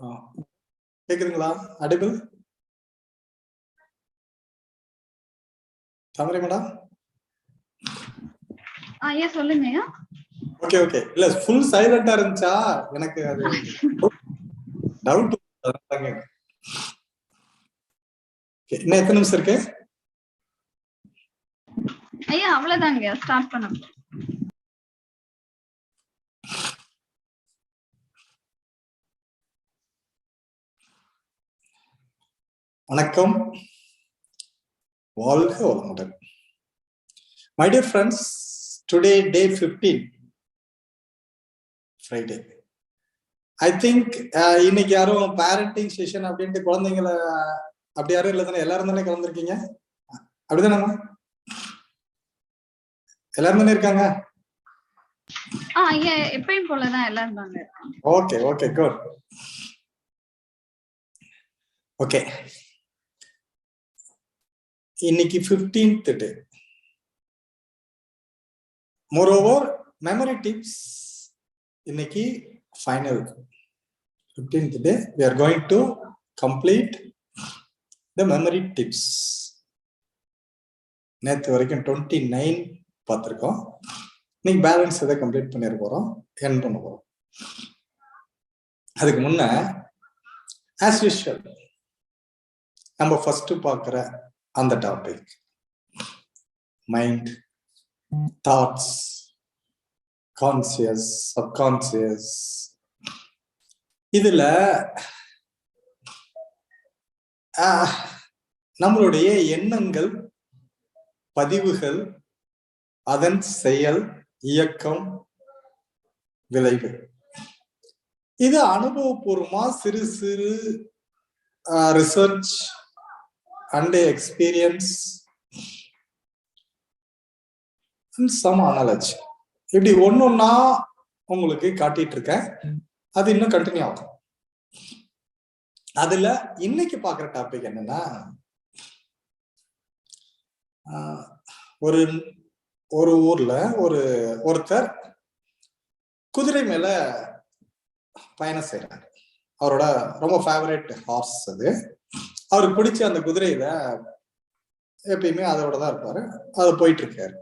ஆ, கேக்குதுங்களா? அடிபிள் தாமரை மேடம். ஐயா சொல்லுங்க ஐயா. Okay okay. இல்ல ஃபுல் சைலண்டா இருந்துச்சா எனக்கு அது டவுட். இன்னும் எத்தனை நிமிஷம் இருக்கு? ஐயா அவ்வளவுதாங்க, ஸ்டார்ட் பண்ண. வணக்கம், வாழ்க வளமுடன். My dear friends, today day 15, Friday. I think இன்னைக்கு யாரும் பேரண்டிங் செஷன் அப்படின்ட்டு குழந்தைங்களை அப்படி யாரும் இல்லை தானே? எல்லாரும் தானே கலந்துருக்கீங்க? அப்படிதானே? எல்லாரும் தானே இருக்காங்க? ஐயா எப்பயும் போலதான் எல்லாரும் தாங்க இருக்காங்க. Okay okay, good. ஓகே, இன்னைக்கு 15th டே. மோரோவர் மெமரி டிப்ஸ் இன்னைக்கு final 15th day. we are going to complete the memory tips. நேற்று வரைக்கும் 29 பார்த்துருக்கோம். இன்னைக்கு பேலன்ஸ் எதை கம்ப்ளீட் பண்ணிட போறோம், என் பண்ண போறோம். அதுக்கு முன்ன ஆஸ் யூஷுவல் நம்ம ஃபர்ஸ்ட் பார்க்குற அந்த topic mind, thoughts, conscious, subconscious. இதுல நம்மளுடைய எண்ணங்கள், பதிவுகள், அதன் செயல், இயக்கம், விளைவு, இது அனுபவபூர்வமா சிறு சிறு research and experience some analogy, இப்படி ஒன்னொன்னா உங்களுக்கு காட்டிட்டு இருக்கேன். அது இன்னும் கண்டினியூ ஆகும். அதுல இன்னைக்கு பாக்குற டாபிக் என்னன்னா, ஒரு ஒரு ஊர்ல ஒருத்தர் குதிரை மேல பயணம் செய்யறாரு. அவரோட ரொம்ப ஃபேவரட் ஹார்ஸ் அது. அவருக்கு பிடிச்ச அந்த குதிரையில எப்பயுமே அதோட தான் இருப்பாரு. அது போயிட்டு இருக்காரு.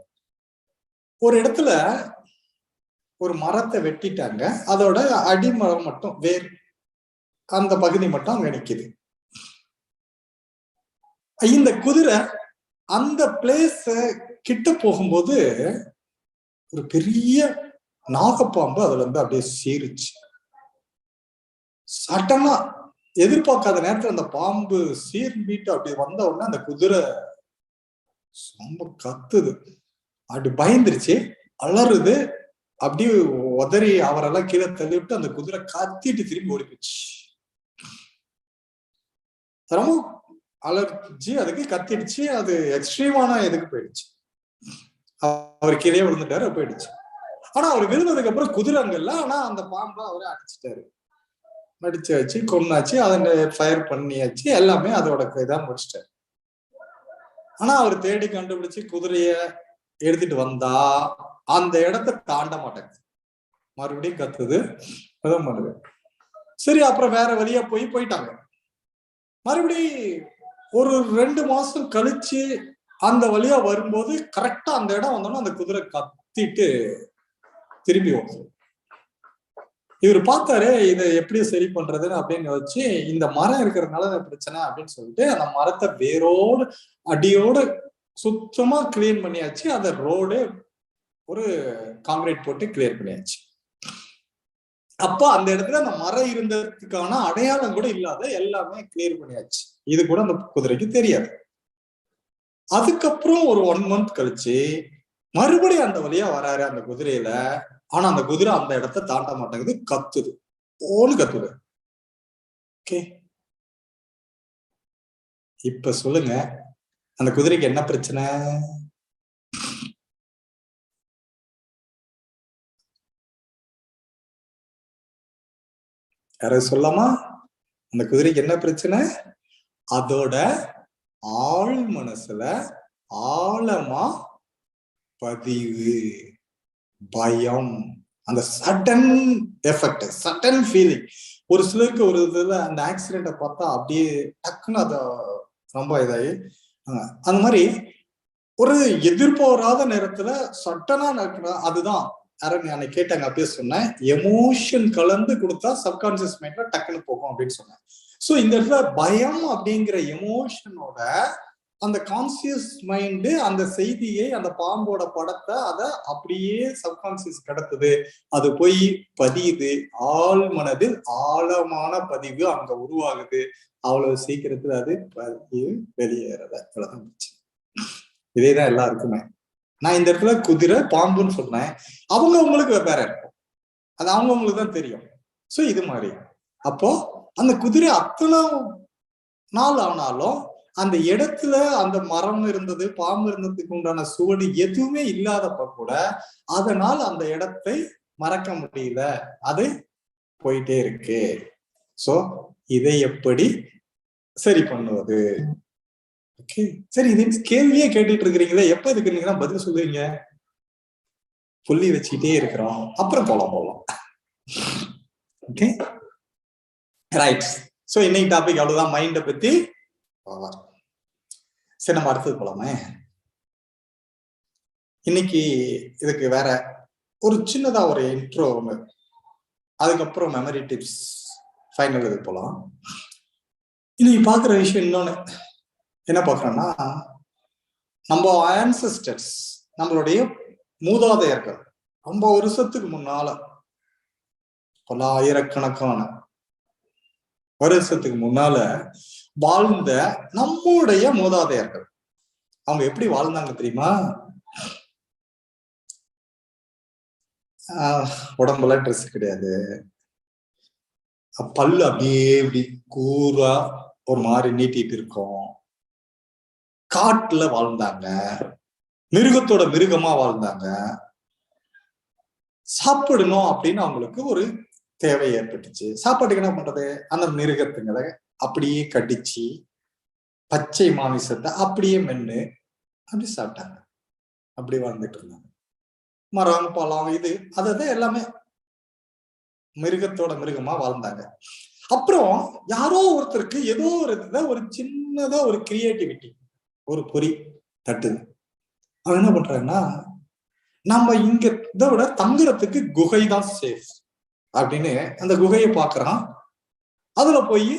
ஒரு இடத்துல ஒரு மரத்தை வெட்டிட்டாங்க. அதோட அடிமரம் மட்டும், வேர் அந்த பகுதி மட்டும் அங்க நிக்குது. இந்த குதிரை அந்த பிளேஸ் கிட்ட போகும்போது ஒரு பெரிய நாகப்பாம்பு அதுல இருந்து அப்படியே சீரிச்சு. சட்டமா எதிர்பார்க்காத நேரத்துல அந்த பாம்பு சீர்பிட்டு அப்படி வந்த உடனே அந்த குதிரை ரொம்ப கத்துது. அப்படி பயந்துருச்சு, அலறுது. அப்படியே உதறி அவரெல்லாம் கீழே தள்ளி விட்டு அந்த குதிரை கத்திட்டு திரும்பி ஓடிப்போச்சு. ரொம்ப அலர்ஜி, அதுக்கு கத்திடுச்சு. அது எக்ஸ்ட்ரீமான எதுக்கு போயிடுச்சு. அவர் கீழே விழுந்துட்டாரு, போயிடுச்சு. ஆனா அவர் விழுந்ததுக்கு அப்புறம் குதிரை அங்க இல்ல. ஆனா அந்த பாம்பை அவரை அடிச்சுட்டாரு, அடிச்சாச்சு, கொன்னாச்சு, அதை ஃபயர் பண்ணியாச்சு, எல்லாமே அதோட இதான் முடிச்சிட்டாரு. ஆனா அவர் தேடி கண்டுபிடிச்சு குதிரைய எடுத்துட்டு வந்தா அந்த இடத்த தாண்ட மாட்டேங்குது. மறுபடியும் கத்துது, அதான் பண்ணுது. சரி, அப்புறம் வேற வழியா போயிட்டாங்க. மறுபடியும் ஒரு 2 மாசம் கழிச்சு அந்த வழியா வரும்போது கரெக்டா அந்த இடம் வந்தோம்னா அந்த குதிரை கத்திட்டு திரும்பி வருது. இவர் பார்த்தாரு, இதை எப்படி சரி பண்றதுன்னு அப்படின்னு வச்சு, இந்த மரம் இருக்கிறதுனால பிரச்சனை அப்படின்னு சொல்லிட்டு அந்த மரத்தை வேரோடு அடியோடு சுத்தமா கிளீன் பண்ணியாச்சு. அந்த ரோடு ஒரு காங்கிரீட் போட்டு கிளியர் பண்ணியாச்சு. அப்ப அந்த இடத்துல அந்த மரம் இருந்ததுக்கான அடையாளம் கூட இல்லாத எல்லாமே கிளியர் பண்ணியாச்சு. இது கூட அந்த குதிரைக்கு தெரியாது. அதுக்கப்புறம் ஒரு 1 month கழிச்சு மறுபடியும் அந்த வழியா வராரு அந்த குதிரையில. ஆனா அந்த குதிரை அந்த இடத்த தாண்ட மாட்டேங்குது, கத்துது, ஓன்னு கத்துது. ஓகே, இப்ப சொல்லுங்க, அந்த குதிரைக்கு என்ன பிரச்சனை? யாராவது சொல்லாமா? அந்த குதிரைக்கு என்ன பிரச்சனை? அதோட ஆழ் மனசுல ஆழமா பதிவு, பயம், அந்த சடன் எஃபெக்ட், சடன் ஃபீலிங். ஒரு சிலருக்கு ஒரு இதுல அந்த ஆக்சிடென்ட பார்த்தா அப்படியே டக்குன்னு அத ரொம்ப இதாகி அந்த மாதிரி ஒரு எதிர்பாராத நேரத்துல சட்டனா நடக்கிற அதுதான் அன்னைக்கு கேட்டாங்க அப்பயே சொன்னேன், எமோஷன் கலந்து கொடுத்தா சப்கான்சியஸ் மைண்ட்ல டக்குன்னு போகும் அப்படின்னு சொன்னேன். சோ இந்த இடத்துல பயம் அப்படிங்கிற எமோஷனோட அந்த கான்சியஸ் மைண்டு அந்த செய்தியை, அந்த பாம்போட படத்தை அதை அப்படியே சப்கான்சியஸ் கடத்துது. அது போய் பதியுது, ஆழ் மனதில் ஆழமான பதிவு அங்க உருவாகுது. அவ்வளவு சீக்கிரத்துல அது பதிவு வெளியேறத. இதேதான் எல்லாருக்குமே. நான் இந்த இடத்துல குதிரை பாம்புன்னு சொன்னேன், அவங்களுக்கு வெவ்வேற இருக்கும், அது அவங்களுக்கு தான் தெரியும். சோ இது மாதிரி அப்போ அந்த குதிரை அத்தனை நாள் ஆனாலும் அந்த இடத்துல அந்த மரம் இருந்தது, பாம்பு இருந்ததுக்கு உண்டான சுவடு எதுவுமே இல்லாதப்ப கூட அதனால் அந்த இடத்தை மறக்க முடியல, அது போயிட்டே இருக்கு. சோ இதை எப்படி சரி பண்ணுவது? ஓகே, சரி, இது கேள்வியே கேட்டுட்டு இருக்கிறீங்களே, எப்ப இதுக்கு நீங்க பதில் சொல்லுவீங்க? புள்ளி வச்சுக்கிட்டே இருக்கிறோம், அப்புறம் போலாம். Okay, right. சோ இன்னைக்கு டாபிக் அவ்வளவுதான், மைண்ட பத்தி. சரி, நம்ம அடுத்தது போலாமே. இன்னைக்கு இதுக்கு வேற ஒரு சின்னதா ஒரு இன்ட்ரோ ஒண்ணு, அதுக்கப்புறம் மெமரி டிப்ஸ், ஃபைனல் இது போலாம். இன்னைக்கு பாக்குற விஷயம் இன்னொன்னு என்ன பாக்குறோம்னா, நம்ம ஆன்செஸ்டர்ஸ், நம்மளுடைய மூதாதையர்கள் ரொம்ப வருஷத்துக்கு முன்னால, பல ஆயிரக்கணக்கான வருஷத்துக்கு முன்னால வாழ்ந்த நம்முடைய மூதாதையர்கள், அவங்க எப்படி வாழ்ந்தாங்க தெரியுமா? உடம்புல ட்ரெஸ் கிடையாது, பல்லு அப்படியே இப்படி கூரா ஒரு மாதிரி நீட்டிட்டு இருக்கும், காட்டுல வாழ்ந்தாங்க, மிருகத்தோட மிருகமா வாழ்ந்தாங்க. சாப்பிடணும் அப்படின்னு அவங்களுக்கு ஒரு தேவை ஏற்பட்டுச்சு. சாப்பாட்டுக்கு என்ன பண்றது? அந்த மிருகத்துங்களை அப்படியே கடிச்சு பச்சை மாமிசத்தை அப்படியே மென்னு அப்படி சாப்பிட்டாங்க. அப்படி வாழ்ந்துட்டு இருந்தாங்க. மரம், பழம், இது அதான் எல்லாமே மிருகத்தோட மிருகமா வாழ்ந்தாங்க. அப்புறம் யாரோ ஒருத்தருக்கு ஏதோ ஒரு இதுல ஒரு சின்னதா ஒரு கிரியேட்டிவிட்டி, ஒரு பொறி தட்டுது. அவன் என்ன பண்றாங்கன்னா, நம்ம இங்க இதை விட தங்குறதுக்கு குகை தான் சேஃப் அப்படின்னு அந்த குகையை பாக்குறான். அதுல போய்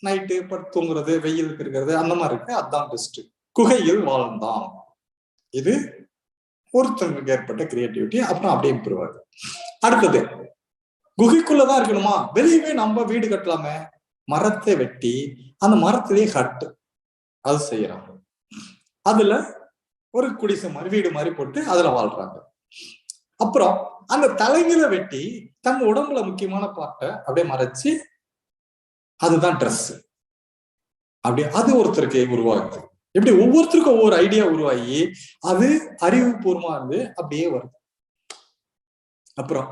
நைட்டு பட்டு தூங்குறது, வெயிலுக்கு இருக்கிறது, அந்த மாதிரி இருக்கு, அதுதான் பெஸ்ட், குகையில் வாழ்ந்தான். இது ஒருத்தங்களுக்கு ஏற்பட்ட கிரியேட்டிவிட்டி. அப்புறம் அப்படியே இம்ப்ரூவ் ஆகுது. அடுத்தது, குகைக்குள்ளதான் இருக்கணுமா, வெளியவே நம்ம வீடு கட்டலாமே, மரத்தை வெட்டி அந்த மரத்திலேயே ஹட்டு அது செய்யறாங்க. அதுல ஒரு குடிசை மாதிரி வீடு மாதிரி போட்டு அதுல வாழ்றாங்க. அப்புறம் அந்த தலைகளை வெட்டி தன் உடம்புல முக்கியமான பார்ட்டை அப்படியே மறைச்சு அதுதான் ட்ரெஸ், அப்படி அது ஒருத்தருக்கு உருவாகுது. இப்படி ஒவ்வொருத்தருக்கும் ஒவ்வொரு ஐடியா உருவாகி அது அறிவுபூர்வமா இருந்து அப்படியே வருது. அப்புறம்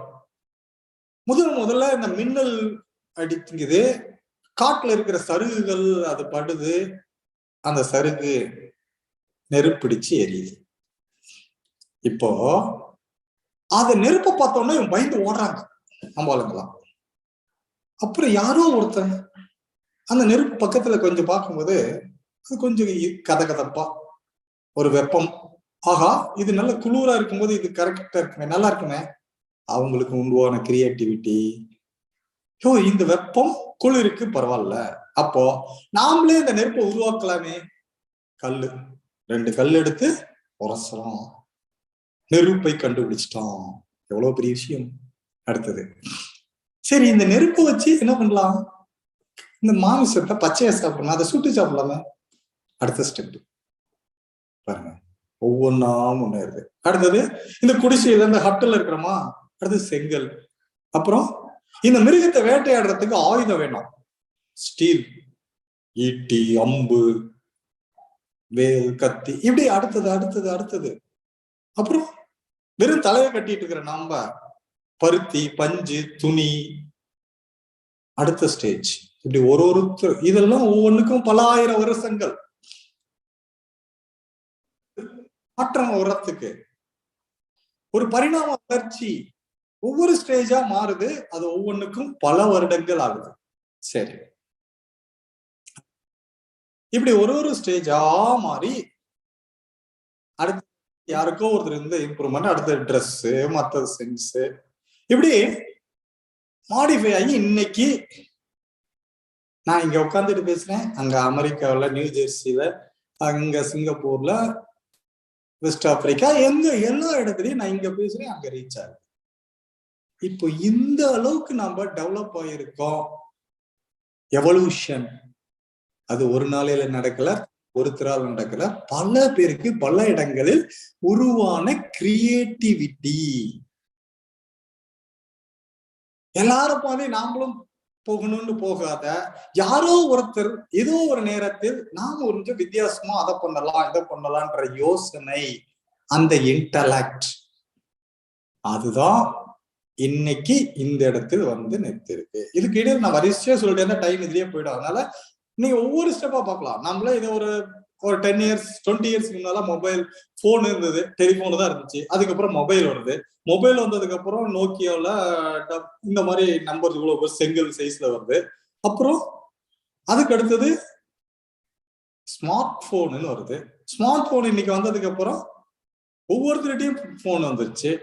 முதல்ல இந்த மின்னல் அடிக்குது, காட்டுல இருக்கிற சருகுகள் அது படுது, அந்த சருகு நெருப்பிடிச்சு எரியுது. இப்போ அத நெருப்ப பார்த்தோன்னா இவன் பயந்து ஓடுறாங்க நம்ம ஆளுங்களாம். அப்புறம் யாரோ ஒருத்தன் அந்த நெருப்பு பக்கத்துல கொஞ்சம் பார்க்கும்போது அது கொஞ்சம் கதகதப்பா ஒரு வெப்பம், ஆகா இது நல்ல குளிரா இருக்கும்போது இது கரெக்டா இருக்குமே, நல்லா இருக்குமே. அவங்களுக்கு உருவான கிரியேட்டிவிட்டி, இந்த வெப்பம் குளிருக்கு பரவாயில்ல, அப்போ நாமளே இந்த நெருப்பை உருவாக்கலாமே. கல்லு, 2 கல் எடுத்து உரசலாம், நெருப்பை கண்டுபிடிச்சிட்டோம். எவ்வளவு பெரிய விஷயம். அடுத்தது, சரி இந்த நெருப்பை வச்சு என்ன பண்ணலாம், இந்த மாமிசத்தை பச்சையா சாப்பிடலாம், அதை சுட்டு சாப்பிடலாமே. அடுத்த ஸ்டெப் பாருங்க, ஒவ்வொன்னா முன்னேறுது. அடுத்தது, இந்த குடிசையில இந்த ஹட்டுல இருக்கிறோமா, அடுத்து செங்கல். அப்புறம் இந்த மிருகத்தை வேட்டையாடுறதுக்கு ஆயுதம் வேணும், ஸ்டீல், ஈட்டி, அம்பு, வேல், கத்தி, இப்படி அடுத்தது அடுத்தது அடுத்தது. அப்புறம் வெறும் தலையை கட்டிட்டு இருக்கிற நாம பருத்தி, பஞ்சு, துணி, அடுத்த ஸ்டேஜ். இப்படி ஒரு இதெல்லாம் ஒவ்வொன்றுக்கும் பல ஆயிரம் வருஷங்கள் மாற்றம். உரத்துக்கு ஒரு பரிணாம வளர்ச்சி ஒவ்வொரு ஸ்டேஜா மாறுது. அது ஒவ்வொன்றுக்கும் பல வருடங்கள் ஆகுது. சரி, இப்படி ஒரு ஸ்டேஜா மாறி அடுத்து யாருக்கோ ஒருத்தர் இருந்து இம்ப்ரூவ்மெண்ட், அடுத்த ட்ரெஸ், மற்ற சென்ஸ், இப்படி மாடிஃபை ஆகி இன்னைக்கு நான் இங்க உட்காந்துட்டு பேசுறேன். அங்க அமெரிக்காவில் நியூ ஜெர்சியில, அங்க சிங்கப்பூர்ல, வெஸ்ட் ஆப்பிரிக்கா, எல்லா இடத்துலயும் நான் இங்க பேசுறேன், அங்க ரீச் ஆகுது. இப்போ இந்த அளவுக்கு நம்ம டெவலப் ஆயிருக்கோம். எவல்யூஷன் அது ஒரு நாளையில நடக்கல, ஒருத்தரால் நடக்கல, பல பேருக்கு பல இடங்களில் உருவான கிரியேட்டிவிட்டி. எல்லாரும் பாதி நாமளும் போகணும்னு போகாத, யாரோ ஒருத்தர் ஏதோ ஒரு நேரத்தில் நாம கொஞ்சம் வித்தியாசமா அதை பண்ணலாம் இதை பண்ணலாம்ன்ற யோசனை, அந்த இன்டலெக்ட், அதுதான் இன்னைக்கு இந்த இடத்தில் வந்து நிறுத்திருக்கு. இதுக்கு இடையில நான் வரிசையா சொல்லிட்டேன், டைம் இதுலயே போயிடும். அதனால நீங்க ஒவ்வொரு ஸ்டெப்பா பார்க்கலாம். நம்மளே இதை ஒரு 10 years 20 years முன்னால மொபைல் போன் இருந்தது, டெலிபோன் தான் இருந்துச்சு. அதுக்கப்புறம் மொபைல் வருது. மொபைல் வந்ததுக்கு அப்புறம் நோக்கியாவில் இந்த மாதிரி நம்பர் இவ்வளவு செங்கல் சைஸ்ல வருது. அப்புறம் அதுக்கு அடுத்தது ஸ்மார்ட் போன்னு வருது. ஸ்மார்ட் போன் இன்னைக்கு வந்ததுக்கு அப்புறம் ஒவ்வொருத்தருடையும் போன் வந்துருச்சு.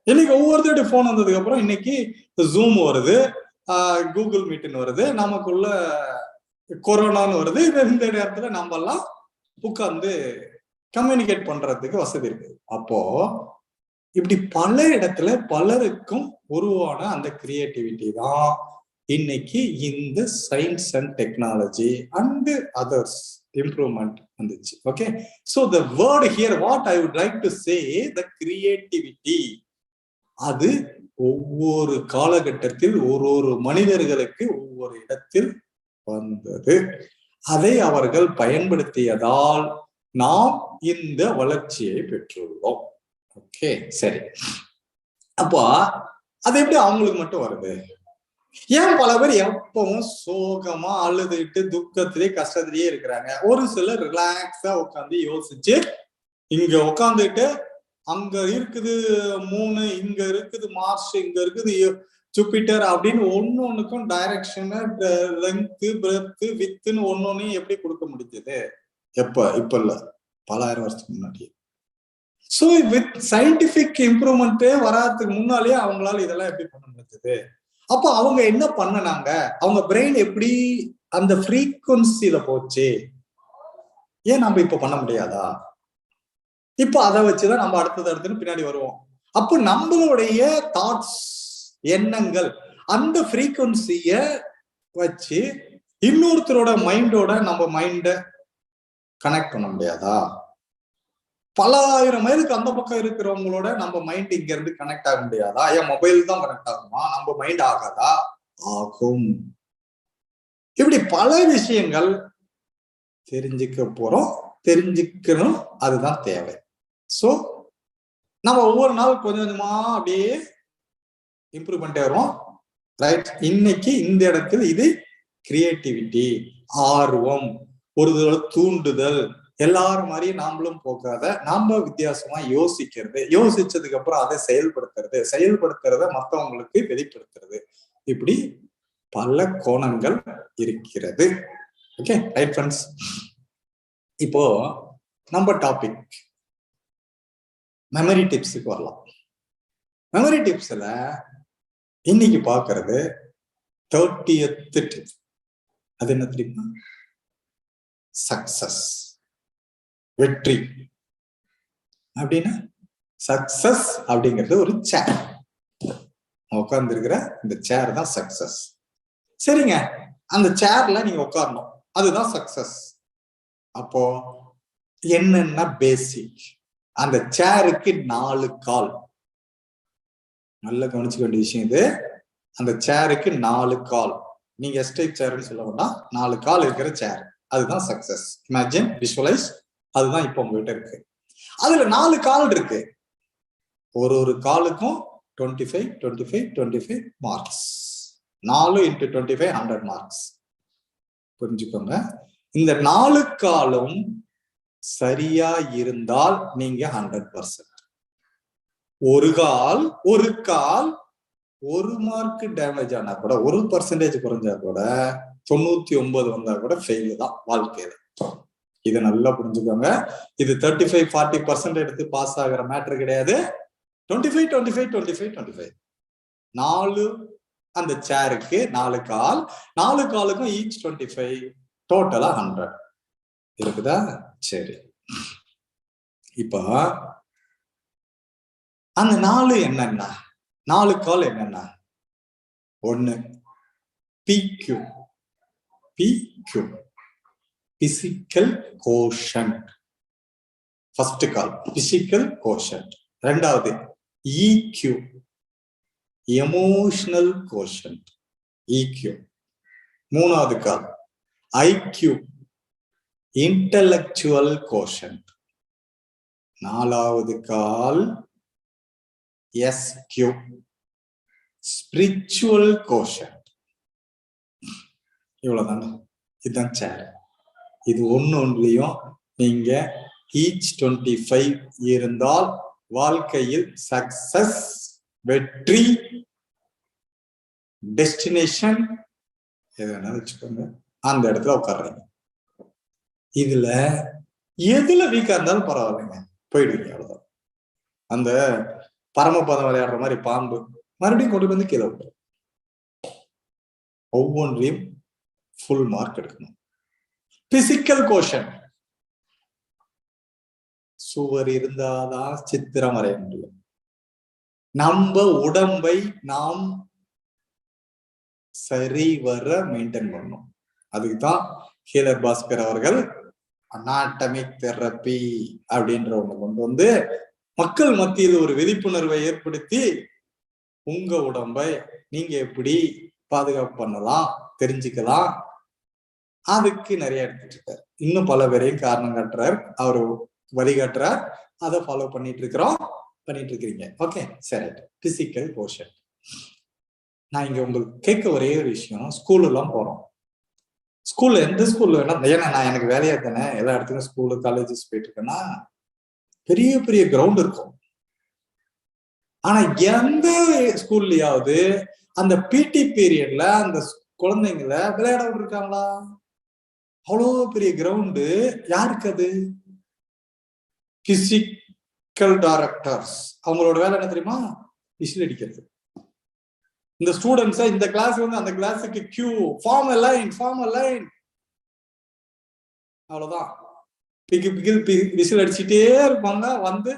இன்னைக்கு ஒவ்வொருத்தருடைய போன் வந்ததுக்கு அப்புறம் இன்னைக்கு ஜூம் வருது, கூகுள் மீட்னு வருது, நமக்குள்ள கொரோனான்னு வருது. இந்த நேரத்துல நம்ம எல்லாம் உட்கார்ந்து கம்யூனிகேட் பண்றதுக்கு வசதி இருக்கு. அப்போ இப்படி பல இடத்துல பலருக்கும் உருவான அந்த கிரியேட்டிவிட்டி தான் இன்னைக்கு இந்த science and technology and others improvement வந்துச்சு. Okay, so the word here what I would like to say, the creativity, அது ஒவ்வொரு காலகட்டத்தில் ஒரு மனிதர்களுக்கு ஒவ்வொரு இடத்தில் வந்தது. அதை அவர்கள் பயன்படுத்தியதால் நாம் இந்த வளர்ச்சியை பெற்றுள்ளோம். ஓகே, சரி. அப்போ அது எப்படி அவங்களுக்கு மட்டும் வருது? ஏன் பல பேர் எப்பவும் சோகமா அழுதுட்டு துக்கத்திலே கஷ்டத்திலேயே இருக்கிறாங்க? ஒரு சிலர் ரிலாக்ஸா உட்காந்து யோசிச்சு, இங்க உட்காந்துட்டு அங்க இருக்குது மூணு, இங்க இருக்குது மார்ஸ், இங்க இருக்குது ஜூபிட்டர் அப்படின்னு ஒன்னொன்னுக்கும் டைரக்ஷன், லெங்த், பிரெத், வித்துன்னு ஒன்னொன்னையும் எப்படி கொடுக்க முடிஞ்சது? இப்ப இல்ல, பல ஆயிரம் வருஷத்துக்கு முன்னாடி. சோ வித் சயின்டிபிக் இம்ப்ரூவ்மெண்ட்டே வராதுக்கு முன்னாலேயே அவங்களால இதெல்லாம் எப்படி பண்ண முடிஞ்சது? அப்ப அவங்க என்ன பண்ணனாங்க? அவங்க பிரெயின் எப்படி அந்த ஃப்ரீக்வன்சில போச்சு? ஏன் நம்ம இப்ப பண்ண முடியாதா? இப்ப அதை வச்சுதான் நம்ம அடுத்ததுன்னு பின்னாடி வருவோம். அப்போ நம்மளுடைய தாட்ஸ், எண்ணங்கள், அந்த ஃப்ரீக்வன்சிய வச்சு இன்னொருத்தரோட மைண்டோட நம்ம மைண்ட கனெக்ட் பண்ண முடியாதா? பல ஆயிரம் மைலுக்கு அந்த பக்கம் இருக்கிறவங்களோட நம்ம மைண்ட் இங்க இருந்து கனெக்ட் ஆக முடியாதா? ஏன் மொபைல் தான் கனெக்ட் ஆகுமா? நம்ம மைண்ட் ஆகாதா? ஆகும். இப்படி பல விஷயங்கள் தெரிஞ்சுக்க போறோம், தெரிஞ்சுக்கணும், அதுதான் தேவை. சோ நம்ம ஒவ்வொரு நாள் கொஞ்சம் கொஞ்சமா அப்படியே இம்ப்ரூவ் பண்ணிட்டே வருவோம். ரைட், இன்னைக்கு இந்த இடத்துல இது கிரியேட்டிவிட்டி, ஆர்வம், ஒரு தூண்டுதல், எல்லாரும் மாதிரி நாமளும் போகாத, நாம வித்தியாசமா யோசிக்கிறது, யோசிச்சதுக்கு அப்புறம் அதை செயல்படுத்துறத மற்றவங்களுக்கு வெளிப்படுத்துறது, இப்படி பல கோணங்கள் இருக்கிறது. Okay, right friends. இப்போ நம்ம டாபிக் மெமரி டிப்ஸுக்கு வரலாம். மெமரி டிப்ஸ்ல இன்னைக்கு பாக்குறது 30th டிப். அது என்ன தெரியுமா? சக்சஸ், வெற்றி. அப்படின்னா சக்சஸ் அப்படிங்கிறது ஒரு சேர், உட்கார்ந்து இருக்கிற இந்த சேர் தான் சக்சஸ். சரிங்க, அந்த சேர்ல நீங்க உட்காரணும், அதுதான் சக்சஸ். அப்போ என்னன்னா பேசிக், அந்த சேருக்கு 4 கால். நல்ல கவனிச்சுக்க வேண்டிய விஷயம் இது. அந்த சேருக்கு 4 கால். நீங்க எஸ்டேக் சேர்ன்னு சொல்ல வேண்டாம், 4 கால் இருக்கிற சேர், அதுதான் சக்சஸ். இமேஜின், விஷுவலைஸ், அதுதான் இப்போ உங்ககிட்ட இருக்கு. அதுல 4 கால் இருக்கு. ஒரு காலுக்கும் 25 25 25 மார்க்ஸ். 4 × 25 100 மார்க்ஸ். புரிஞ்சுக்கோங்க. இந்த 4 காலும் சரியா இருந்தால் நீங்க 100%. ஒரு கால் 1 மார்க் டேமேஜ் ஆனா கூட 1% குறைஞ்சா கூட 99 வந்தா கூட ஃபெயில் தான் வாழ்க்கையில. இதை நல்லா புரிஞ்சுக்கோங்க. இது 35-40% எடுத்து பாஸ் ஆகிற மேட்ரு கிடையாது. 25 4 அந்த சேருக்கு 4 கால், 4 காலுக்கும் ஈச் 25, டோட்டலா 100 இருக்குதா? சரி, இப்ப அந்த 4 என்னன்னா 4 கால் என்னன்னா 1 PQ பிசிக்கல் கோஷன்ட், ஃபர்ஸ்ட் கால் பிசிக்கல் கோஷன்ட். ரெண்டாவது EQ எமோஷனல் கோஷன்ட், EQ. மூணாவது கால் IQ இன்டலெக்சுவல் கோஷன்ட். நாலாவது கால் SQ ஸ்பிரிச்சுவல் கோஷன்ட். இவ்வளவுதாங்க, இதுதான் சேர். இது ஒன்னுலயும் நீங்க ஈச் 25 இருந்தால் வாழ்க்கையில் சக்சஸ், வெற்றி, டெஸ்டினேஷன் எது வேணாலும் வச்சுக்கோங்க, அந்த இடத்துல உட்கார்றீங்க. இதுல எதுல வீக்கா இருந்தாலும் பரவாயில்லைங்க, போயிடுவீங்க. அவ்வளவுதான். அந்த பரமபதம் விளையாடுற மாதிரி பாம்பு மறுபடியும் கொண்டு வந்து கீழே விட்டுரும். ஒவ்வொன்றையும் ஃபுல் மார்க் எடுக்கணும். பிசிக்கல் கோஷன், சுவர் இருந்தாதான் சித்திரம் வரைய முடியும். நம்ம உடம்பை நாம் சரிவர மெயின்டைன் பண்ணணும். அதுக்குதான் ஹீலர் பாஸ்கர் அவர்கள் அனாட்டமிக் தெரப்பி அப்படின்ற ஒண்ணு கொண்டு வந்து மக்கள் மத்தியில் ஒரு விழிப்புணர்வை ஏற்படுத்தி உங்க உடம்பை நீங்க எப்படி பாதுகாப்பு பண்ணலாம் தெரிஞ்சுக்கலாம், அதுக்கு நிறைய எடுத்துட்டு இருக்காரு. இன்னும் பல பேரையும் காரணம் காட்டுறார், அவரு வழிகாட்டுறார். அதை ஃபாலோ பண்ணிட்டு இருக்கிறீங்க. ஓகே, சரி. Physical portion. நான் இங்க உங்களுக்கு கேட்க ஒரே ஒரு விஷயம், ஸ்கூல் எல்லாம் போறோம். ஸ்கூல்ல எந்த ஸ்கூல்ல வேணா, ஏன்னா நான் எனக்கு வேலையா தானே எல்லா இடத்துக்கும் ஸ்கூலு காலேஜஸ் போயிட்டு இருக்கேன்னா பெரிய பெரிய கிரவுண்ட் இருக்கும். ஆனா எந்த ஸ்கூல்லயாவது அந்த பிடி பீரியட்ல அந்த குழந்தைங்கள விளையாட விட்டுருக்காங்களா? அவ்வளோ பெரிய கிரவுண்டு யாருக்கு? அது பிசிக்கல் டைரக்டர்ஸ். அவங்களோட வேலை என்ன தெரியுமா? விசில் அடிக்கிறது. இந்த ஸ்டூடெண்ட்ஸ இந்த கிளாஸ் வந்து அந்த கிளாஸுக்கு கியூ, ஃபார்ம் அ லைன். அவ்வளவுதான். விசில் அடிச்சுட்டே இருப்பாங்க. வந்து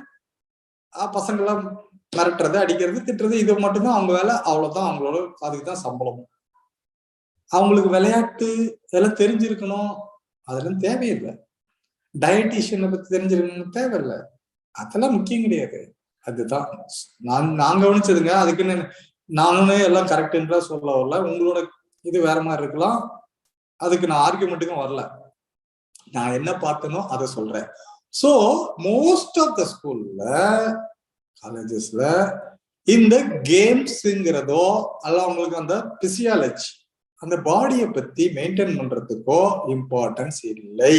பசங்கெல்லாம் மிரட்டுறது, அடிக்கிறது, திட்டுறது, இது மட்டும்தான் அவங்க வேலை. அவ்வளவுதான் அவங்களோட. அதுக்குதான் சம்பளம். அவங்களுக்கு விளையாட்டு இதெல்லாம் தெரிஞ்சிருக்கணும், அதெல்லாம் தேவையில்லை. டயட்டிஷியனை பத்தி தெரிஞ்சிருக்கணும் தேவையில்லை, அதெல்லாம் முக்கியம் கிடையாது. அதுதான் நான் கவனிச்சதுங்க. அதுக்குன்னு நானும் எல்லாம் கரெக்டுன்றா சொல்ல வரல. உங்களோட இது வேற மாதிரி இருக்கலாம், அதுக்கு நான் ஆர்கியூமெண்ட்டுக்கும் வரல. நான் என்ன பார்த்தனோ அதை சொல்றேன். சோ மோஸ்ட் ஆஃப் த ஸ்கூல்ல, காலேஜஸ்ல இந்த கேம்ஸ்ங்கிறதோ அல்ல அவங்களுக்கு அந்த பிசியாலஜி, அந்த பாடியை பத்தி மெயின்டைன் பண்றதுக்கோ இம்பார்ட்டன்ஸ் இல்லை.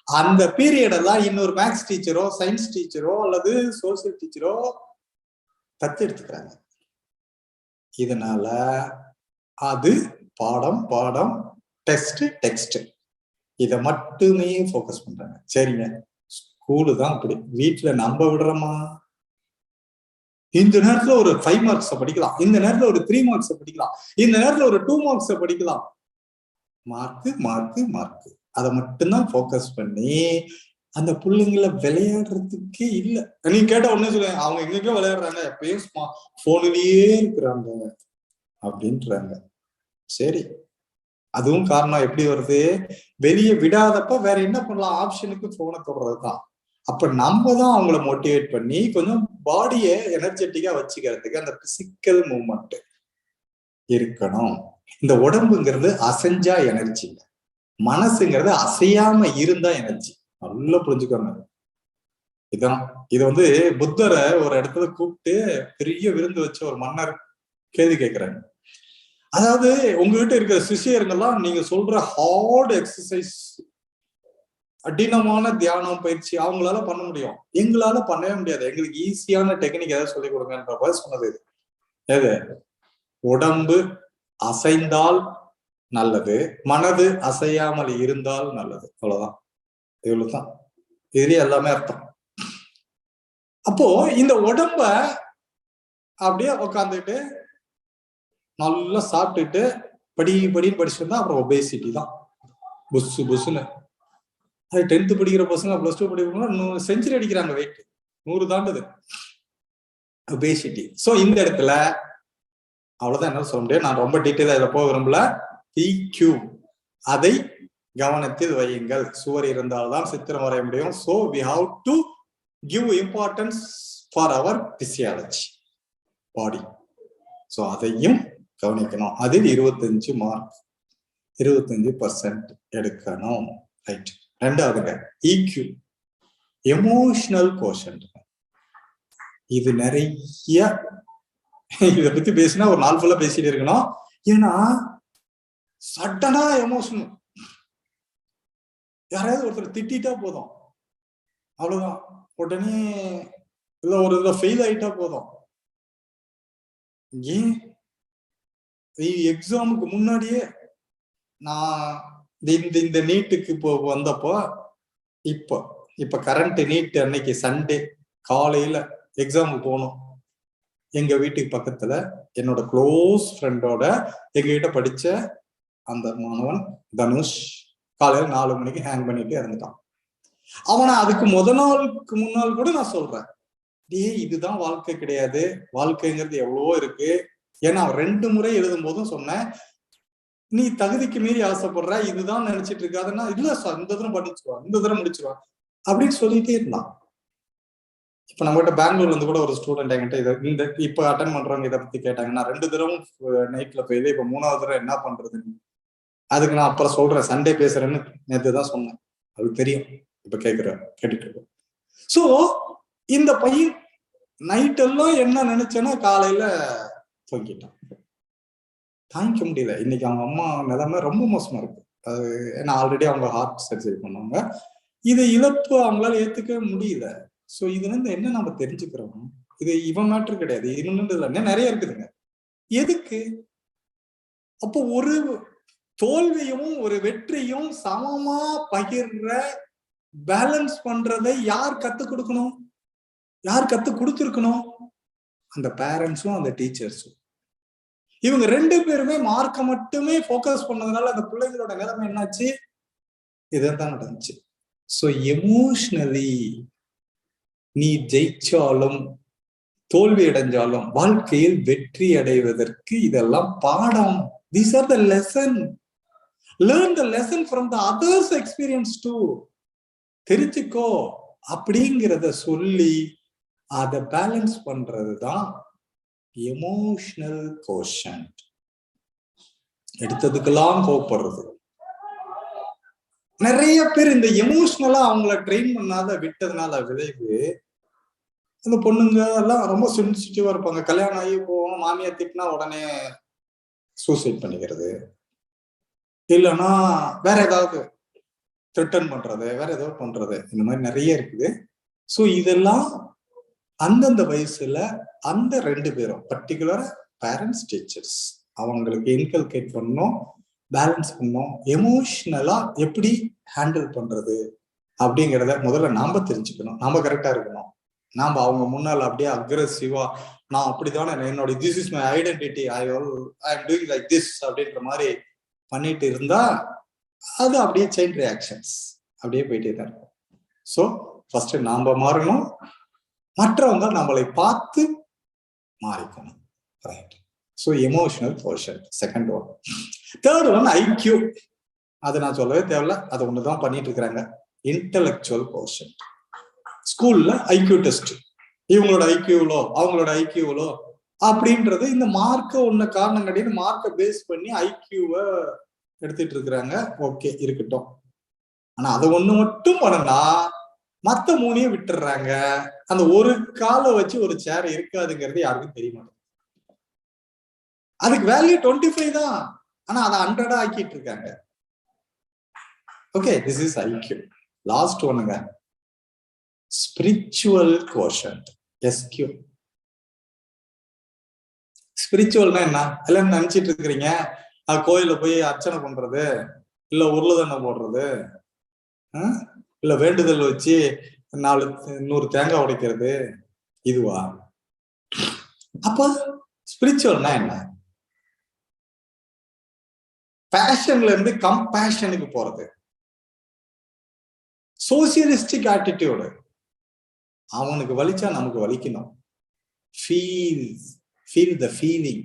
அந்த பீரியடெல்லாம் இன்னொரு மேக்ஸ் டீச்சரோ சயின்ஸ் டீச்சரோ அல்லது சோசியல் டீச்சரோ தத்து எடுத்துக்கிறாங்க. இதனால அது பாடம் டெக்ஸ்ட் இதை மட்டுமே ஃபோக்கஸ் பண்றாங்க. சரிங்க, ஸ்கூலு தான் அப்படி. வீட்டுல நம்ப விடுறோமா? இந்த நேரத்துல ஒரு 5 மார்க்ஸ படிக்கலாம், இந்த நேரத்துல ஒரு 3 மார்க்ஸ படிக்கலாம், இந்த நேரத்துல ஒரு 2 மார்க்ஸ படிக்கலாம். மார்க்கு அதை மட்டும்தான் ஃபோக்கஸ் பண்ணி அந்த பிள்ளைங்களை விளையாடுறதுக்கே இல்லை. நீ கேட்ட உடனே சொல்லுங்க, அவங்க எங்கெங்க விளையாடுறாங்க, எப்பயும் போன்லயே இருக்கிறாங்க அப்படின்றாங்க. சரி, அதுவும் காரணம் எப்படி வருது? வெளியே விடாதப்ப வேற என்ன பண்ணலாம்? ஆப்ஷனுக்கு போனை தொடர்றதுதான். அப்ப நம்ம தான் அவங்கள மோட்டிவேட் பண்ணி கொஞ்சம் பாடியை எனர்ஜெட்டிக்கா வச்சுக்கிறதுக்கு அந்த பிசிக்கல் மூவ்மெண்ட் இருக்கணும். இந்த உடம்புங்கிறது அசைஞ்சா எனர்ஜி இல்லை, மனசுங்கிறது அசையாம இருந்தா எனர்ஜி. நல்லா புரிஞ்சுக்கோங்க. இதான் இது வந்து புத்தரை ஒரு இடத்துல கூப்பிட்டு பெரிய விருந்து வச்ச ஒரு மன்னர் கேள்வி கேட்கிறாங்க. அதாவது உங்ககிட்ட இருக்கிற சிஷியர்கள்லாம் நீங்க சொல்ற ஹார்ட் எக்ஸசைஸ், கடினமான தியானம் பயிற்சி அவங்களால பண்ண முடியும், எங்களால பண்ணவே முடியாது, எங்களுக்கு ஈஸியான டெக்னிக் ஏதாவது சொல்லிக் கொடுங்கன்ற சொன்னது. எது உடம்பு அசைந்தால் நல்லது, மனது அசையாமல் இருந்தால் நல்லது. அவ்வளவுதான், இவ்வளவுதான். இதுலயே எல்லாமே அர்த்தம். அப்போ இந்த உடம்ப அப்படியே உட்காந்துட்டு நல்லா சாப்பிட்டுட்டு படின்னு படிச்சுட்டு இருந்தா அப்புறம் ஒபேசிட்டி தான். புசு புசுன்னு. அது 10th படிக்கிற பசங்க +2 படிக்கிறவங்க செஞ்சுரி அடிக்கிறாங்க, வெயிட் 100 தாண்டுது ஒபேசிட்டி. சோ இந்த இடத்துல அவ்வளவுதான், என்ன சொல்ல முடியும். நான் ரொம்ப டீட்டெயிலா இதை போக விரும்பல. EQ, அதை கவனத்தில் வையுங்கள். சுவர் இருந்தால்தான் சித்திரம் வரைய முடியும். So we have to give importance for our physiology, body. So அதையும் கவனிக்கணும். அதில் 25 மார்க், 25% எடுக்கணும். ரைட். ரெண்டாவதுங்க EQ, emotional quotient. இது நிறைய இதை பத்தி பேசினா ஒரு நாள் ஃபுல்லா பேசிட்டு இருக்கணும். ஏன்னா சட்டனா எமோஷன், யாராவது ஒருத்தர் திட்டா போதும், அவ்வளவுதான், உடனே இல்ல ஒரு இதுல ஃபெயில் ஆயிட்டா போதும். ஏன் எக்ஸாமுக்கு முன்னாடியே நான் இந்த நீட்டுக்கு இப்போ வந்தப்போ, இப்ப கரண்ட் நீட் அன்னைக்கு சண்டே காலையில எக்ஸாமுக்கு போகணும். எங்க வீட்டுக்கு பக்கத்துல என்னோட க்ளோஸ் ஃப்ரெண்டோட எங்ககிட்ட படிச்ச அந்த மாணவன் தனுஷ் காலையில 4 மணிக்கு ஹேங் பண்ணிட்டு இறந்துட்டான். அவனை அதுக்கு நாளுக்கு முன்னால் கூட நான் சொல்றேன், இதுதான் வாழ்க்கை கிடையாது, வாழ்க்கைங்கிறது எவ்வளவோ இருக்கு. ஏன்னா 2 முறை எழுதும் போதும் சொன்னேன், நீ தகுதிக்கு மீறி ஆசைப்படுற, இதுதான் நினைச்சிட்டு இருக்காதுன்னா, இல்ல சார் இந்த தடவை படிச்சுருவான், இந்த தடவை முடிச்சிருவான் அப்படின்னு சொல்லிட்டே இருந்தான். இப்ப நம்மகிட்ட பெங்களூர்ல இருந்து கூட ஒரு ஸ்டூடெண்ட் என்கிட்ட இப்ப அட்டன் பண்றவங்க இதை பத்தி கேட்டாங்கன்னா, 2 தடவை நைட்ல போயிது, இப்ப 3வது தடவை என்ன பண்றதுன்னு. அதுக்கு நான் அப்புறம் சொல்றேன், சண்டே பேசுறேன்னு நேற்று தான் சொன்னேன், அது தெரியும். இப்ப கேட்டுட்டு இருக்கோம். சோ இந்த பையன் நைட் எல்லாம் என்ன நினைச்சேன்னா காலையில தூங்கிட்டான். தாங்கிக்க முடியல. இன்னைக்கு அவங்க அம்மா நிலைமை ரொம்ப மோசமா இருக்கு. அது ஏன்னா ஆல்ரெடி அவங்க ஹார்ட் சர்ஜரி பண்ணுவாங்க. இது இழப்பு அவங்களால ஏத்துக்கவே முடியல. சோ இதுல இருந்து என்ன நம்ம தெரிஞ்சுக்கிறோம், இது இவன் மேட்ரு கிடையாது, இன்னொன்று நிறைய இருக்குதுங்க. எதுக்கு அப்போ ஒரு தோல்வியும் ஒரு வெற்றியும் சமமா பகிர்ற பேலன்ஸ் பண்றதை யார் கத்துக் கொடுக்கணும், யார் கத்துக் கொடுத்துருக்கணும்? அந்த பேரண்ட்ஸும் அந்த டீச்சர்ஸும். இவங்க 2 பேருமே மார்க்க மட்டுமே போக்கஸ் பண்ணதுனால அந்த பிள்ளைங்களோட நிலைமை என்னாச்சு, இதான் நடந்துச்சு. சோ எமோஷனலி நீ ஜெயிச்சாலும் தோல்வி அடைஞ்சாலும் வாழ்க்கையில் வெற்றி அடைவதற்கு இதெல்லாம் பாடம். These are the lesson. Learn the lesson from the others' experience too. தெரிஞ்சுக்கோ அப்படிங்கிறத சொல்லி அதை பேலன்ஸ் பண்றதுதான் எமோஷனல் கோஷன்ட். எடுத்ததுக்கெல்லாம் கோவப்படுறது. நிறைய பேர் இந்த எமோஷனலா அவங்கள ட்ரெயின் பண்ணாத விட்டதுனால விளைவு, அந்த பொண்ணுங்க எல்லாம் ரொம்ப சென்சிட்டிவா இருப்பாங்க. கல்யாணம் ஆகி போவோம், மாமியார் திட்டினா உடனே சூசைட் பண்ணிக்கிறது, இல்லைன்னா வேற ஏதாவது த்ரெட்டன் பண்றது, வேற ஏதாவது பண்றது, இந்த மாதிரி நிறைய இருக்குது. சோ இதெல்லாம் அந்தந்த வயசுல அந்த 2 பேரும் பர்டிகுலரா பேரண்ட்ஸ் டீச்சர்ஸ் அவங்களுக்கு இன்கல்கேட் பண்ணணும், பேலன்ஸ் பண்ணணும். எமோஷனலா எப்படி ஹேண்டில் பண்றது அப்படிங்கிறத முதல்ல நாம தெரிஞ்சுக்கணும். நாம கரெக்டா இருக்கணும். நாம அவங்க முன்னால அப்படியே அக்ரெசிவா நான் அப்படித்தானே, என்னோட this is my identity, I am doing like this அப்படின்ற மாதிரி பண்ணிட்டு இருந்தா அது அப்படியே செயின் ரியாக்ஷன்ஸ் அப்படியே போயிட்டே தான் இருக்கும். ஸோ ஃபர்ஸ்ட் நாம மாறணும், மற்றவங்க நம்மளை பார்த்து மாறிக்கணும். Right. So emotional quotient second one. Third one IQ. அது நான் சொல்லவே தேவையில்ல, அது ஒண்ணுதான் பண்ணிட்டு இருக்கிறாங்க. Intellectual quotient. ஸ்கூல்ல ஐக்யூ டெஸ்ட், இவங்களோட ஐக்யூலோ அவங்களோட ஐக்யூலோ அப்படின்றது இந்த மார்க்க ஒண்ணு காரணம் கிடையாது. மார்க்கை பேஸ் பண்ணி ஐக்யூவை எடுத்துட்டு இருக்கிறாங்க. ஓகே இருக்கட்டும். ஆனா அதை ஒண்ணு மட்டும் பண்ணனா மத்த 3ஐயும் விட்டுறாங்க. அந்த ஒரு காலை வச்சு ஒரு சேர் இருக்காதுங்கிறது யாருக்கும் தெரிய மாட்டேங்குது. அதுக்கு வேல்யூ 25 தான், ஆனா அதை 100 ஆக்கிட்டு இருக்காங்க. Okay, this is IQ. Last ஒண்ணுங்க, ஸ்பிரிச்சுவல் கோஷன்ட், எஸ்கியூ. ஸ்பிரிச்சுவல்னா என்ன எல்லாம் நினைச்சிட்டு இருக்கிறீங்க கோயில போய் அர்ச்சனை பண்றது, இல்ல உருளதண்ணை போடுறது, இல்ல வேண்டுதல் வச்சு 100 தேங்காய் உடைக்கிறது, இதுவா? அப்ப ஸ்பிரிச்சுவல்னா என்ன? பேஷன்ல இருந்து கம்பேஷனுக்கு போறது, சோசியலிஸ்டிக் ஆட்டிடியூடு. அவனுக்கு வலிச்சா நமக்கு வலிக்கணும். Feel the feeling.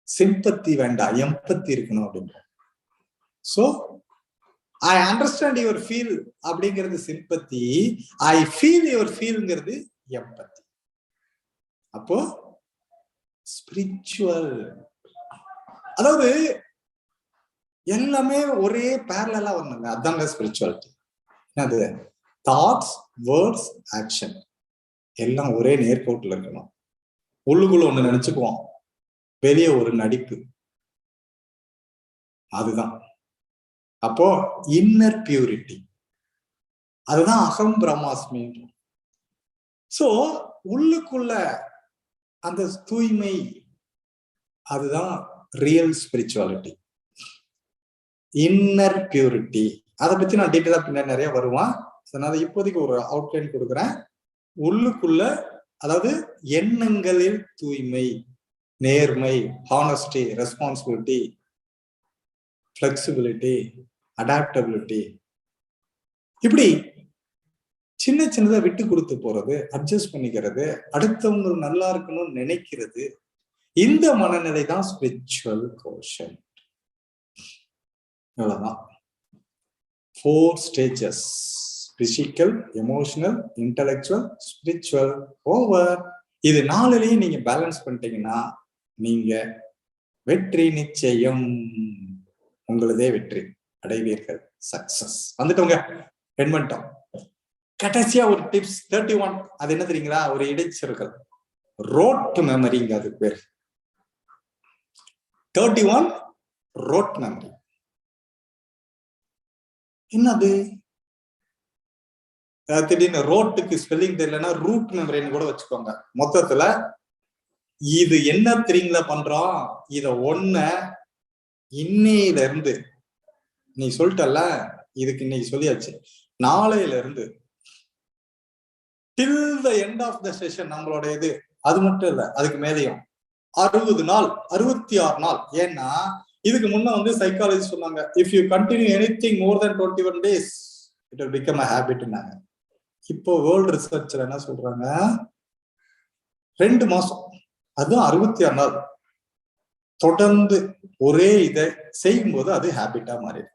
சிம்பத்தி வேண்டாம், எம்பத்தி இருக்கணும் அப்படின்னு. So I understand your feel அப்படிங்கிறது சிம்பத்தி, ஐ ஃபீல் யுவர் ஃபீல்ங்கிறது எம்பத்தி. அப்போ ஸ்பிரிச்சுவல் அதாவது எல்லாமே ஒரே பேரலா வரணுங்க. அதாங்க ஸ்பிரிச்சுவாலிட்டி. அது தாட்ஸ், வேர்ட்ஸ், ஆக்ஷன் எல்லாம் ஒரே நேர்கோட்டில் இருக்கணும். உள்ளுக்குள்ள ஒண்ணு நினைச்சுக்குவோம், வெளியே ஒரு நடிப்பு. அதுதான் அப்போ இன்னர் பியூரிட்டி. அதுதான் அகம் பிரம்மாஸ்மி. சோ உள்ளுக்குள்ள அந்த தூய்மை, அதுதான் ரியல் ஸ்பிரிச்சுவாலிட்டி, இன்னர் பியூரிட்டி. அதை பத்தி நான் டீட்டெயிலா பின்னாடி நிறைய வருவான். அதனால இப்போதைக்கு ஒரு அவுட்லைன் கொடுக்குறேன். உள்ளுக்குள்ள அதாவது எண்ணங்களில் தூய்மை, நேர்மை, ஹானஸ்டி, ரெஸ்பான்சிபிலிட்டி, ஃபிளெக்சிபிலிட்டி, அடாப்டபிலிட்டி, இப்படி சின்ன சின்னதா விட்டு கொடுத்து போறது, அட்ஜஸ்ட் பண்ணிக்கிறது, அடுத்தவங்க நல்லா இருக்கணும்னு நினைக்கிறது, இந்த மனநிலை தான் ஸ்பிரிச்சுவல் கோஷன். அவ்வளவுதான். 4 stages: physical, emotional, intellectual, spiritual, over. இது 4லயும் நீங்க பேலன்ஸ் பண்ணிட்டீங்கன்னா நீங்க வெற்றி நிச்சயம். உங்களதே வெற்றி அடைவீர்கள். சக்சஸ் வந்துட்டோங்க. என் பண்ணிட்டோம். கடைசியா ஒரு டிப்ஸ் 31. அது என்ன தெரியுங்களா? ஒரு இடைச்சொற்கள், ரோட் மெமரிங்க அது பேர். 31 ரோட் மெமரி. என்னது? திடீர்னு ரோட்டுக்கு ஸ்பெல்லிங் தெரியலன்னா ரூட் மெமரின்னு கூட வச்சுக்கோங்க. மொத்தத்துல இது என்ன தெரியுங்களா பண்றோம்? இத ஒண்ண இன்னையில இருந்து நீ சொல்லிட்டல, இதுக்கு இன்னைக்கு சொல்லியாச்சு, நாளையில இருந்து till the end of the session நம்மளோட இது. அது மட்டும் இல்ல, அதுக்கு மேலேயும் 60 நாள், 66 நாள். ஏன்னா இதுக்கு முன்ன சைக்காலஜி சொன்னாங்க, if you continue anything more than 21 days it will become a habit. இப்போ வேர்ல்ட் ரிசர்ச்ல என்ன சொல்றாங்க, 2 மாசம், அதுவும் 66 நாள் தொடர்ந்து ஒரே இதை செய்யும் போது அது ஹேபிட்டா மாறிடுது.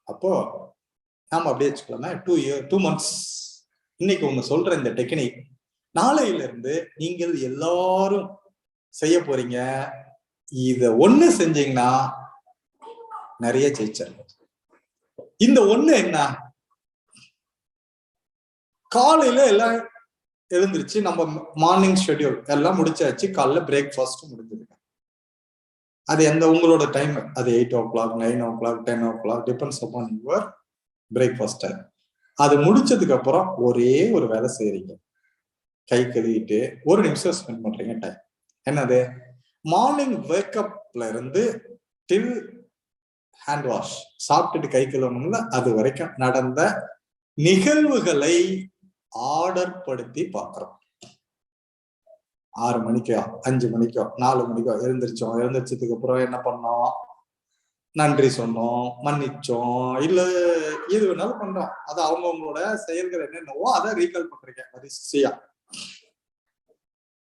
அப்போ நாம அப்படியே வச்சுக்கலாமா, 2 months. இன்னைக்கு ஒண்ணு சொல்ற இந்த டெக்னிக், நாளையில இருந்து நீங்கள் எல்லாரும் செய்ய போறீங்க. இத ஒண்ணு செஞ்சீங்கன்னா நிறைய ஜெயிச்சிடலாம். இந்த ஒண்ணு என்ன, காலையில எல்லாம் எழுந்திருச்சு நம்ம மார்னிங் ஷெட்யூல் எல்லாம் முடிச்சாச்சு. காலைல பிரேக்ஃபாஸ்ட் முடிஞ்சிருங்க. அது எந்த உங்களோட டைம், அது 8 o'clock, 9 o'clock, 10 o'clock, depends upon your breakfast time. அது முடிச்சதுக்கு அப்புறம் ஒரே ஒரு வேலை செய்யறீங்க, கை கழுவிட்டு 1 நிமிஷம் ஸ்பெண்ட் பண்றீங்க டைம். என்னது? மார்னிங் வேக்கப்ல இருந்து டில் ஹேண்ட் வாஷ், சாப்பிட்டுட்டு கை கழுவணும்ல, அது வரைக்கும் நடந்த நிகழ்வுகளை ஆர்டர் படுத்தி பார்க்கிறோம். 6 மணிக்கோ 5 மணிக்கோ 4 மணிக்கோ எழுந்திரிச்சோம். எழுந்திரிச்சதுக்கு அப்புறம் என்ன பண்ணோம்? நன்றி சொன்னோம், மன்னிச்சோம், இல்ல எது வேணாலும் பண்றோம். அது அவங்கவுங்களோட செயல்கள் என்னென்னவோ அதை ரீகால் பண்றீங்க வரிசையா.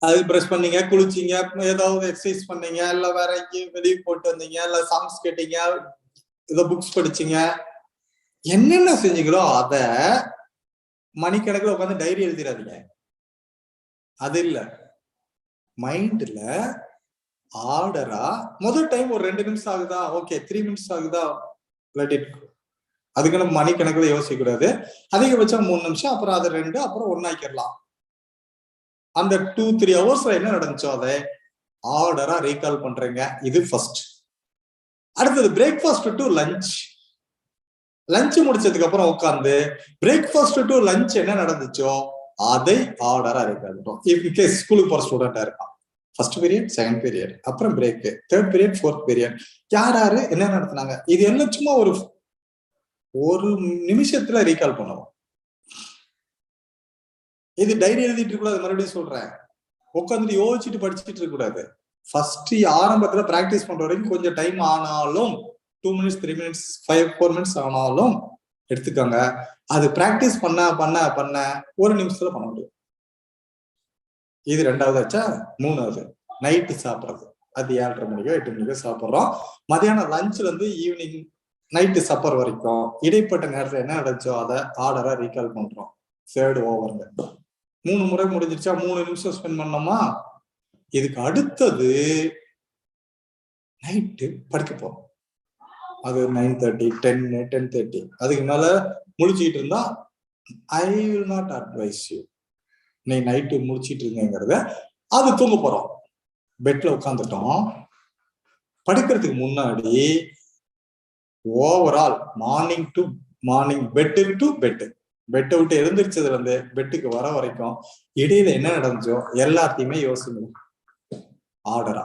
அது பிரஷ் பண்ணீங்க, குளிச்சிங்க, ஏதாவது எக்ஸசைஸ் பண்ணீங்க, இல்ல வேற எங்கேயும் வெளியே போட்டு வந்தீங்க, இல்ல சாங்ஸ் கேட்டீங்க, ஏதோ புக்ஸ் படிச்சீங்க, என்னென்ன செஞ்சீங்களோ அத மணிக்கணக்கில் உட்காந்து டைரி எழுதிடாதீங்க. அது இல்ல, மைண்ட்ல ஆர்டரா முதல் டைம் ஒரு 2 நிமிஷம் ஆகுதா, ஓகே 3 minutes ஆகுதா, லெட் இட். அதுக்கு நம்ம மணிக்கணக்கில் யோசிக்க கூடாது. அதிகபட்சம் 3 நிமிஷம், அப்புறம் அது 2, அப்புறம் 1 ஆக்கிடலாம். அந்த 2-3 hours என்ன நடந்துச்சோ அதை ஆர்டரா ரீகால் பண்றீங்க. இது ஃபர்ஸ்ட். அடுத்தது பிரேக்ஃபாஸ்ட் டு லஞ்ச். லஞ்ச் முடிச்சதுக்கு அப்புறம் உட்காந்து பிரேக்ஃபாஸ்ட் டு லஞ்ச் என்ன நடந்துச்சோ அதை ஆர்டரா இருக்கட்டும். இன்கேஸ் ஸ்கூலுக்கு போற ஸ்டூடெண்டா இருக்கான், ஃபர்ஸ்ட் பீரியட், செகண்ட் பீரியட், அப்புறம் break, third period, fourth period, யாரு என்ன நடத்தினாங்க, இது எல்லாம் சும்மா ஒரு நிமிஷத்துல ரீகால் பண்ணுவோம். இது டைரி எழுதிட்டு இருக்க கூடாது. மறுபடியும் சொல்றேன், உட்காந்துட்டு யோசிச்சுட்டு படிச்சுட்டு இருக்க கூடாது. ஃபர்ஸ்ட் ஆரம்பத்துல பிராக்டிஸ் பண்ற வரைக்கும் கொஞ்சம் டைம் ஆனாலும் 2 minutes 3 minutes 4 minutes ஆனாலும் எடுத்துக்கோங்க. அது பிராக்டிஸ் பண்ண பண்ண பண்ண ஒரு நிமிஷத்துல பண்ண முடியும். இது 2வது ஆச்சா. 3வது நைட்டு சாப்பிட்றது. அது 7:30 மணிக்கோ 8 மணிக்கோ சாப்பிட்றோம். மதியானம் லஞ்ச்ல இருந்து ஈவினிங் நைட்டு சப்பர் வரைக்கும் இடைப்பட்ட நேரத்துல என்ன நடந்துச்சோ அதை ஆர்டரா ரீகால் பண்றோம். 3rd ஓவருங்க. 3 முறை முடிஞ்சிருச்சா, 3 நிமிஷம் ஸ்பெண்ட் பண்ணோமா. இதுக்கு அடுத்தது நைட்டு படுக்க போறோம். அது 9:30 10 10:30. அதுக்கு மேல முழிச்சுக்கிட்டு இருந்தா I will not advise you, நீ நைட்டு முடிச்சிட்டு இருங்கிறத. அது தூங்க போறோம். பெட்ல உட்காந்துட்டோம். படுக்கிறதுக்கு முன்னாடி overall morning to morning, bed to bed, பெட்டை விட்டு எழுந்திரிச்சதுல இருந்து பெட்டுக்கு வர வரைக்கும் இடையில என்ன நடந்துச்சோ எல்லாத்தையுமே யோசிங்க ஆர்டரா.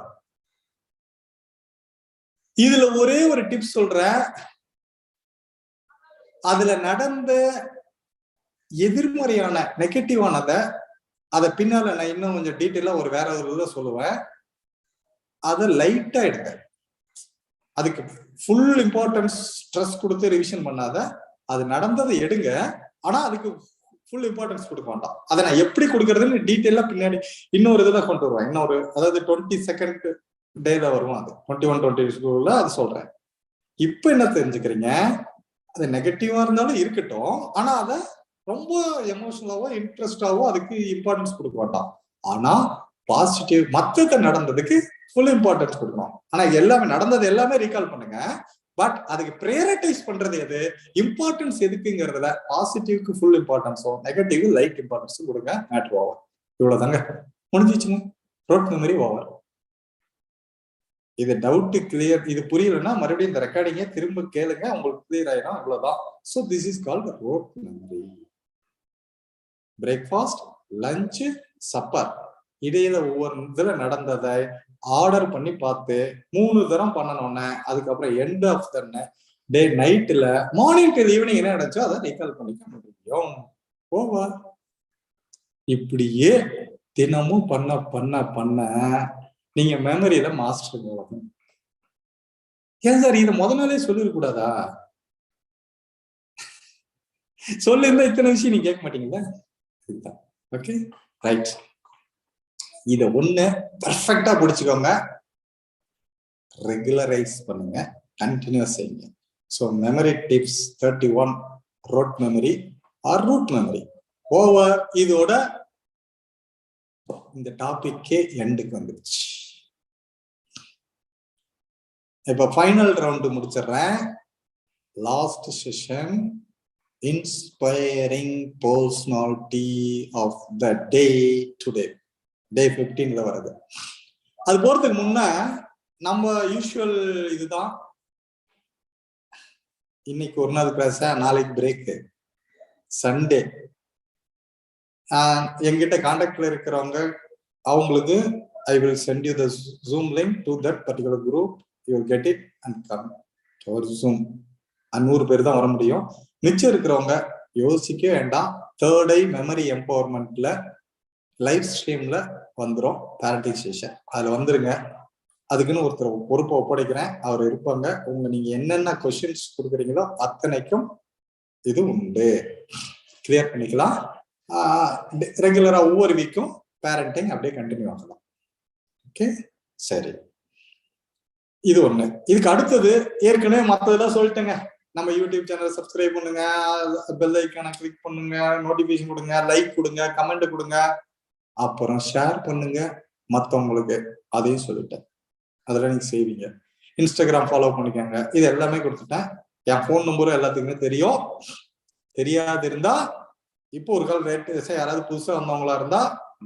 இதுல ஒரே ஒரு டிப்ஸ் சொல்றேன். அதுல நடந்த எதிர்மறையான நெகட்டிவானத அதை பின்னால நான் இன்னும் கொஞ்சம் டீட்டெயிலா வேற ஒரு சொல்லுவேன். அதை லைட்டா எடுங்க. அதுக்கு ஃபுல் இம்பார்ட்டன்ஸ் ஸ்ட்ரெஸ் கொடுத்து ரிவிஷன் பண்ணாத. அது நடந்ததை எடுங்க, ஆனா அதுக்கு ஃபுல் இம்பார்ட்டன்ஸ் கொடுக்க வேண்டாம். அதை நான் எப்படி கொடுக்கறதுன்னு டீட்டெயிலா பின்னாடி இன்னொரு இதுதான் கொண்டு வருவேன். அதாவது 22nd டேல வரும். அது 21 22 அது சொல்றேன். இப்ப என்ன தெரிஞ்சுக்கிறீங்க, அது நெகட்டிவா இருந்தாலும் இருக்கட்டும், ஆனா அதை ரொம்ப எமோஷனலாவோ இன்ட்ரெஸ்டாவோ அதுக்கு இம்பார்ட்டன்ஸ் கொடுக்க வேண்டாம். ஆனா பாசிட்டிவ் மத்தத நடந்ததுக்கு ஃபுல் இம்பார்ட்டன்ஸ் கொடுக்கணும். ஆனா எல்லாமே நடந்தது எல்லாமே ரீகால் பண்ணுங்க. பட் அதுக்கு ப்ரையாரிட்டைஸ் பண்றது எது, இம்பார்ட்டன்ஸ் எதுக்குங்கிறதுல பாசிட்டிவ்க்கு ஃபுல் இம்பார்ட்டன்ஸும் நெகட்டிவ் லைட் இம்பார்ட்டன்ஸும் கொடுங்க. Matter over. இவ்வளவுதாங்க, முடிஞ்சிச்சுங்க. Rote memory over. இது டவுட் கிளியர், இது புரியலன்னா மறுபடியும் இந்த ரெக்கார்டிங்க திரும்ப கேளுங்க, உங்களுக்கு கிளியர் ஆயிடும். அவ்வளவுதான். So this is called road memory. Breakfast, lunch, supper, இடையில ஒவ்வொரு இதுல நடந்ததை ஆர்டர் பண்ணி பார்த்து 3 தரம் பண்ணணும்னு, அதுக்கப்புறம் எண்ட் ஆஃப் த டே நைட்ல மார்னிங் டு ஈவினிங் என்ன நடந்துச்சோ அதை ரீகால் பண்ணிக்க முடியும். ஓவர். இப்படியே தினமும் பண்ண பண்ண பண்ண நீங்க மெமரியில மாஸ்டர். ஏன் சார் இதை நாளே சொல்லிடக்கூடாதா? சொல்லிருந்தா இத்தனை விஷயம் நீங்க கேட்க மாட்டீங்களா? Okay right. இத ஒண்ணு பெர்ஃபெக்டா பிடிச்சுக்கோங்க, ரெகுலரைஸ் பண்ணுங்க, கண்டினியூஸ் செய்யுங்க. So memory tips 31 rote memory or root memory over. இதோட இந்த டாபிக்கே எண்டுக்கு வந்துருச்சு. இப்ப ஃபைனல் ரவுண்டு முடிச்சிடுறேன். Last session, inspiring personality of the day today, day 15ல வருது. அது போறதுக்கு முன்ன நம்ம யூஸ்வல் இதுதான். இன்னைக்கு ஒரு நாள் கிளாஸ், நாளைக்கு பிரேக், சண்டே. என்கிட்ட கான்டாக்ட்ல இருக்கிறவங்க அவங்களுக்கு I will send you the Zoom link to that particular group. You will get it and come to our Zoom. 100 பேர் தான் வர முடியும். மிச்சம் இருக்கிறவங்க யோசிக்க வேண்டாம். 3rd ஐ மெமரி எம்பவர்மெண்ட்ல லைவ் ஸ்ட்ரீம்ல வந்துடும் பேரண்டிங் செஷன். அதுல வந்துருங்க. அதுக்குன்னு ஒருத்தர் பொறுப்பை ஒப்படைக்கிறேன், அவர் இருப்பாங்க. நீங்க என்னென்ன கொஸ்டின்ஸ் கொடுக்குறீங்களோ அத்தனைக்கும் இது உண்டு. கிளியர் பண்ணிக்கலாம். ரெகுலரா ஒவ்வொரு வீக்கும் பேரண்டிங் அப்படியே கண்டினியூ ஆகலாம். ஓகே சரி. இது ஒண்ணு. இதுக்கு அடுத்தது ஏற்கனவே மற்றதெல்லாம் சொல்லிட்டேங்க. நம்ம யூடியூப் சேனல் சப்ஸ்கிரைப் பண்ணுங்க, பெல் ஐக்கான கிளிக் பண்ணுங்க, நோட்டிபிகேஷன் கொடுங்க, லைக் கொடுங்க, கமெண்ட் கொடுங்க, அப்புறம் ஷேர் பண்ணுங்க மற்றவங்களுக்கு. அதையும் சொல்லிட்டேன். அதெல்லாம் நீங்க செய்வீங்க. இன்ஸ்டாகிராம் ஃபாலோ பண்ணிக்கோங்க. இது எல்லாமே கொடுத்துட்டேன். என் ஃபோன் நம்பரும் எல்லாத்துக்குமே தெரியும். தெரியாது இருந்தா இப்போ ஒரு கால் ரேட் யாராவது புதுசா வந்தவங்களா இருந்தா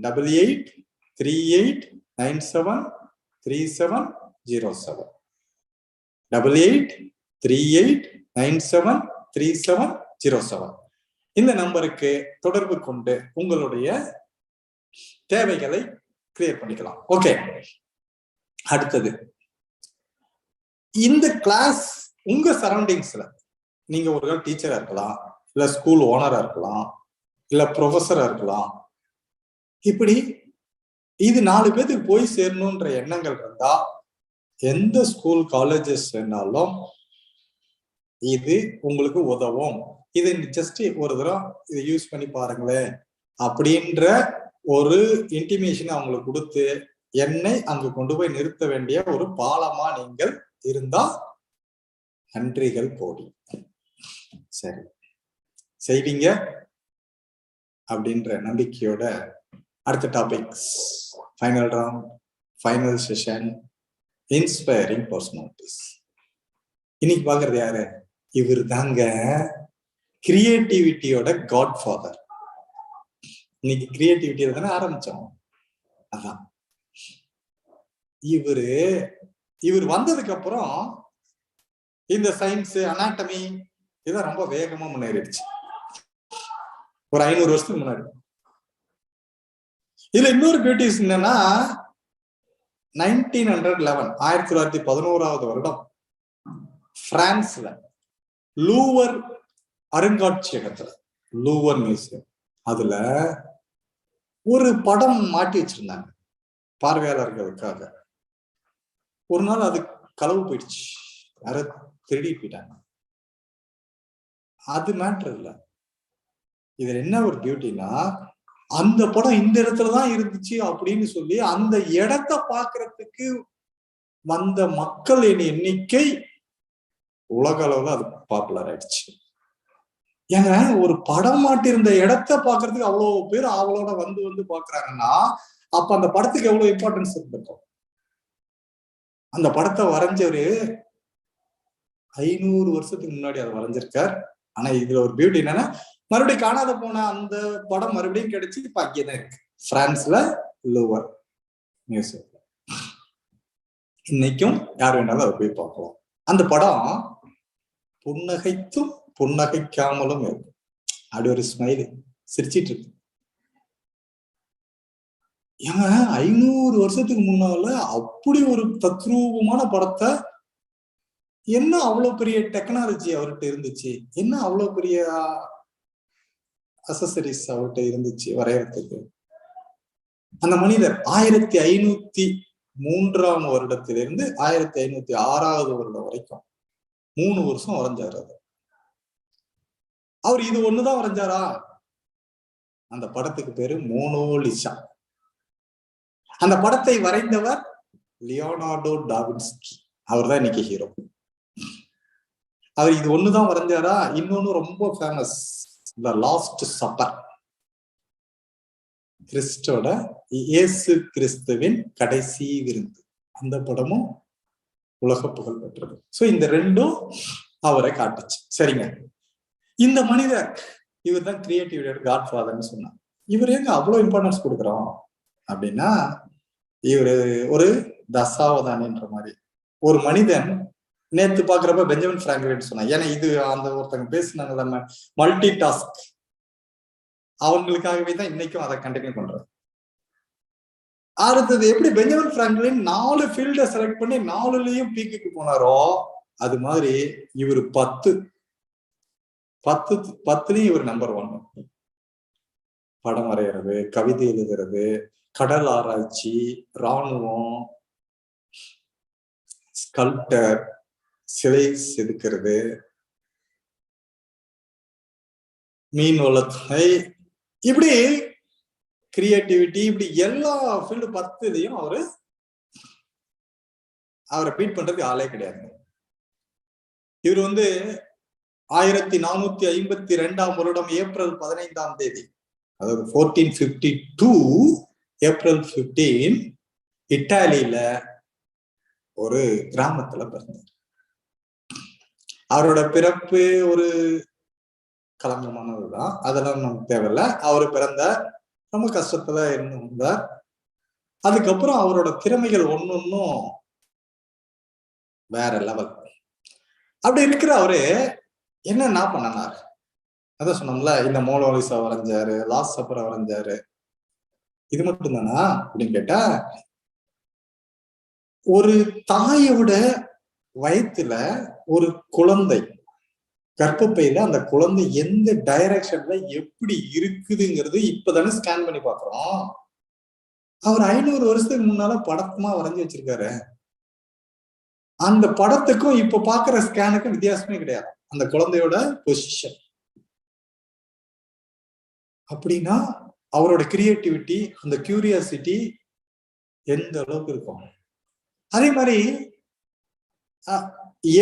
8838973707 8838973707. இந்த நம்பருக்கு தொடர்பு கொண்டு உங்களுடைய தேவைகளை கிளியர் பண்ணிக்கலாம். ஓகே, அடுத்தது இந்த கிளாஸ் உங்க சரௌண்டிங்ஸ்ல நீங்க ஒரு டீச்சரா இருக்கலாம், இல்ல ஸ்கூல் ஓனரா இருக்கலாம், இல்ல ப்ரொஃபஸரா இருக்கலாம். இப்படி இது 4 பேருக்கு போய் சேரணும்ன்ற எண்ணங்கள் இருந்தா எந்த ஸ்கூல் காலேஜஸ் வேணாலும் இது உங்களுக்கு உதவும். இது ஜஸ்ட் ஒரு தடவை இதை யூஸ் பண்ணி பாருங்களேன் அப்படின்ற ஒரு இன்டிமேஷன் அவங்களுக்கு கொடுத்து என்னை அங்கு கொண்டு போய் நிறுத்த வேண்டிய ஒரு பாலமா நீங்கள் இருந்தா நன்றிகள் கோடி. சரி, செய்வீங்க அப்படின்ற நம்பிக்கையோட அடுத்த topics, final round, final session, inspiring personalities. இன்னைக்கு பாக்குறது யாரு? இவர் தாங்க கிரியேட்டிவிட்டியோட காட் ஃபாதர். இன்னைக்கு கிரியேட்டிவிட்டியில தானே ஆரம்பிச்சோம். அதான் இவர் வந்ததுக்கு அப்புறம் இந்த சயின்ஸ், அனாட்டமி இதெல்லாம் ரொம்ப வேகமா முன்னேறிடுச்சு. ஒரு 500 வருஷத்துக்கு முன்னாடி. இதுல இன்னொரு பியூட்டிஸ் என்னன்னா 1911 வருடம் பிரான்ஸ்ல லூவர் அருங்காட்சியகத்துல, லூவர் மியூசியம், அதுல ஒரு படம் மாட்டி வச்சிருந்தாங்க பார்வையாளர்களுக்காக. ஒரு நாள் அது களவு போயிடுச்சு, யார திருடி போயிட்டாங்க. அது மேட்டர் இல்ல. இதுல என்ன ஒரு பியூட்டினா, அந்த படம் இந்த இடத்துலதான் இருந்துச்சு அப்படின்னு சொல்லி அந்த இடத்தை பாக்குறதுக்கு வந்த மக்கள் எண்ணிக்கை உலக அளவுல அது பாப்புலர் ஆயிடுச்சு. ஏங்க, ஒரு படம் மாட்டிருந்த இடத்த பாக்குறதுக்கு அவ்வளவு பேர் அவளோட வந்து பாக்குறாங்கன்னா அப்ப அந்த படத்துக்கு எவ்வளவு இம்பார்ட்டன்ஸ் இருந்திருக்கும். அந்த படத்தை வரைஞ்சவரு 500 வருஷத்துக்கு முன்னாடி அதை வரைஞ்சிருக்கார். ஆனா இதுல ஒரு பியூட்டி என்னன்னா, மறுபடியும் காணாத போன அந்த படம் மறுபடியும் கிடைச்சு இப்ப அங்கேதான் இருக்கு, பிரான்ஸ்ல லூவர் மியூசியம்ல. இன்னைக்கும் யார் வேணாலும் அதை போய் பார்க்கலாம். அந்த படம் புன்னகைத்தும் புன்னகைக்காமலும் இருக்கும். அப்படி ஒரு ஸ்மைலு, சிரிச்சிட்டு இருக்கு. ஏங்க, 500 வருஷத்துக்கு முன்னால அப்படி ஒரு தத்ரூபமான படத்தை, என்ன அவ்வளவு பெரிய டெக்னாலஜி அவர்கிட்ட இருந்துச்சு, என்ன அவ்வளவு பெரிய அசசரிஸ் அவர்கிட்ட இருந்துச்சு வரையறதுக்கு. அந்த மனிதர் 1503 வருடத்திலிருந்து 1506 வருடம் வரைக்கும் 3 வருஷம் வரைஞ்சாரு. அவர் இது ஒண்ணுதான் வரைஞ்சாரா? அந்த படத்துக்கு பேரு மோனோலிசா. அந்த படத்தை வரைந்தவர் லியோனார்டோ டாவின்ஸ்கி. அவர் தான் இன்னைக்கு ஹீரோ. அவர் இது ஒண்ணுதான் வரைஞ்சாரா? இன்னொன்னு ரொம்ப ஃபேமஸ், த லாஸ்ட் சப்பர். இயேசு கிறிஸ்துவின் கடைசி விருந்து. அந்த படமும் உலக புகழ் பெற்றது. சோ இந்த ரெண்டும் அவரை காட்டுச்சு. சரிங்க, இந்த மனிதர் இவர் தான் கிரியேட்டிவிட்டியோட காட் ஃபாதர்னு சொன்னார். இவர் எங்க அவ்வளவு இம்பார்ட்டன்ஸ் கொடுக்குறோம் அப்படின்னா, இவரு ஒரு தசாவதானின்ற மாதிரி ஒரு மனிதன். நேத்து பாக்குறப்ப பெஞ்சமின் பிராங்க்லின் சொன்னா, ஏன்னா இது அந்த ஒருத்தங்க பேசினாங்க மல்டி டாஸ்க், அவங்களுக்காகவே தான் இன்னைக்கும் அதை கண்டினியூ பண்றது. அடுத்தது எப்படி பெஞ்சமின் பிராங்க்லின் 4 ஃபீல்ட செலக்ட் பண்ணி 4லயும் பீக்குக்கு போனாரோ, அது மாதிரி இவர் 10லயும் இவர் நம்பர் 1. படம் வரைகிறது, கவிதை எழுதுறது, கடல் ஆராய்ச்சி, இராணுவம், ஸ்கல்ப்டர், சிலை செதுக்கிறது, மீன் வளர்த்தை, இப்படி கிரியேட்டிவிட்டி, இப்படி எல்லா ஃபீல்டு 10லயும் அவரை பீட் பண்றதுக்கு ஆளே கிடையாது. இவர் 1452 வருடம் ஏப்ரல் 15 அதாவது 1452 ஏப்ரல் 15 இத்தாலியில ஒரு கிராமத்துல பிறந்தார். அவரோட பிறப்பு ஒரு களங்கமானதுதான், அதெல்லாம் நமக்கு தேவையில்ல. அவரு பிறந்த ரொம்ப கஷ்டத்துல இருந்தார். அதுக்கப்புறம் அவரோட திறமைகள் ஒன்னொன்னும் வேற லெவல். அப்படி இருக்கிற அவரு என்னன்னா பண்ணினார் அதான் சொன்னோம்ல, இந்த மோனோலிசா வரைஞ்சாரு, லாஸ்ட் சப்பரை வரைஞ்சாரு. இது மட்டும் தானா அப்படின்னு கேட்டா, ஒரு தாயோட வயித்துல ஒரு குழந்தை, கர்ப்பப்பையில அந்த குழந்தை எந்த டைரக்ஷன்ல எப்படி இருக்குதுங்கிறது இப்பதானே ஸ்கேன் பண்ணி பாக்குறோம். அவர் 500 வருஷத்துக்கு முன்னால படமா வரைஞ்சு வச்சிருக்காரு. அந்த படத்துக்கும் இப்ப பாக்குற ஸ்கேனுக்கும் வித்தியாசமே கிடையாது. அந்த குழந்தையோட பொசிஷன். அப்படின்னா அவரோட கிரியேட்டிவிட்டி, அந்த கியூரியாசிட்டி எந்த அளவுக்கு இருக்கும். அதே மாதிரி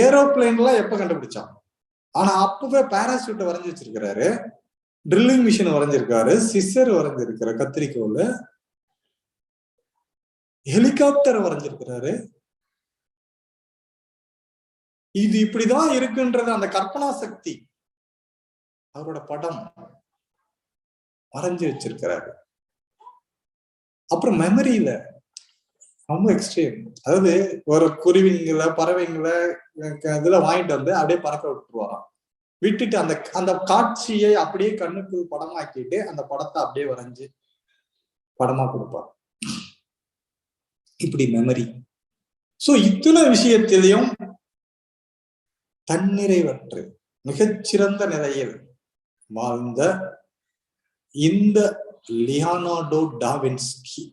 ஏரோப்ளைன்லாம் எப்ப கண்டுபிடிச்சான்? ஆனா அப்பவே பாராசூட்டை வரைஞ்சு வச்சிருக்கிறாரு, ட்ரில்லிங் மிஷின் வரைஞ்சிருக்காரு, சிசர் வரைஞ்சிருக்கிற கத்திரிக்கோள், ஹெலிகாப்டர் வரைஞ்சிருக்கிறாரு. இது இப்படிதான் இருக்குன்றது அந்த கற்பனா சக்தி அவரோட படம் வரைஞ்சு வச்சிருக்கிறாரு. அப்புறம் மெமரியில ரொம்ப எக்ஸ்ட்ரீம். அதாவது ஒரு குருவிங்களை பறவைங்களை இதுல வாங்கிட்டு வந்து அப்படியே பறக்க விட்டுருவாராம். விட்டுட்டு அந்த அந்த காட்சியை அப்படியே கண்ணுக்கு படமாக்கிட்டு அந்த படத்தை அப்படியே வரைஞ்சு படமா கொடுப்பார். இப்படி மெமரி. சோ இத்தனை விஷயத்திலையும் தன்னிறைவற்று மிகச்சிறந்த நிலையில் வாழ்ந்த இந்த லியோனார்டோ டாவின்ஸ்கி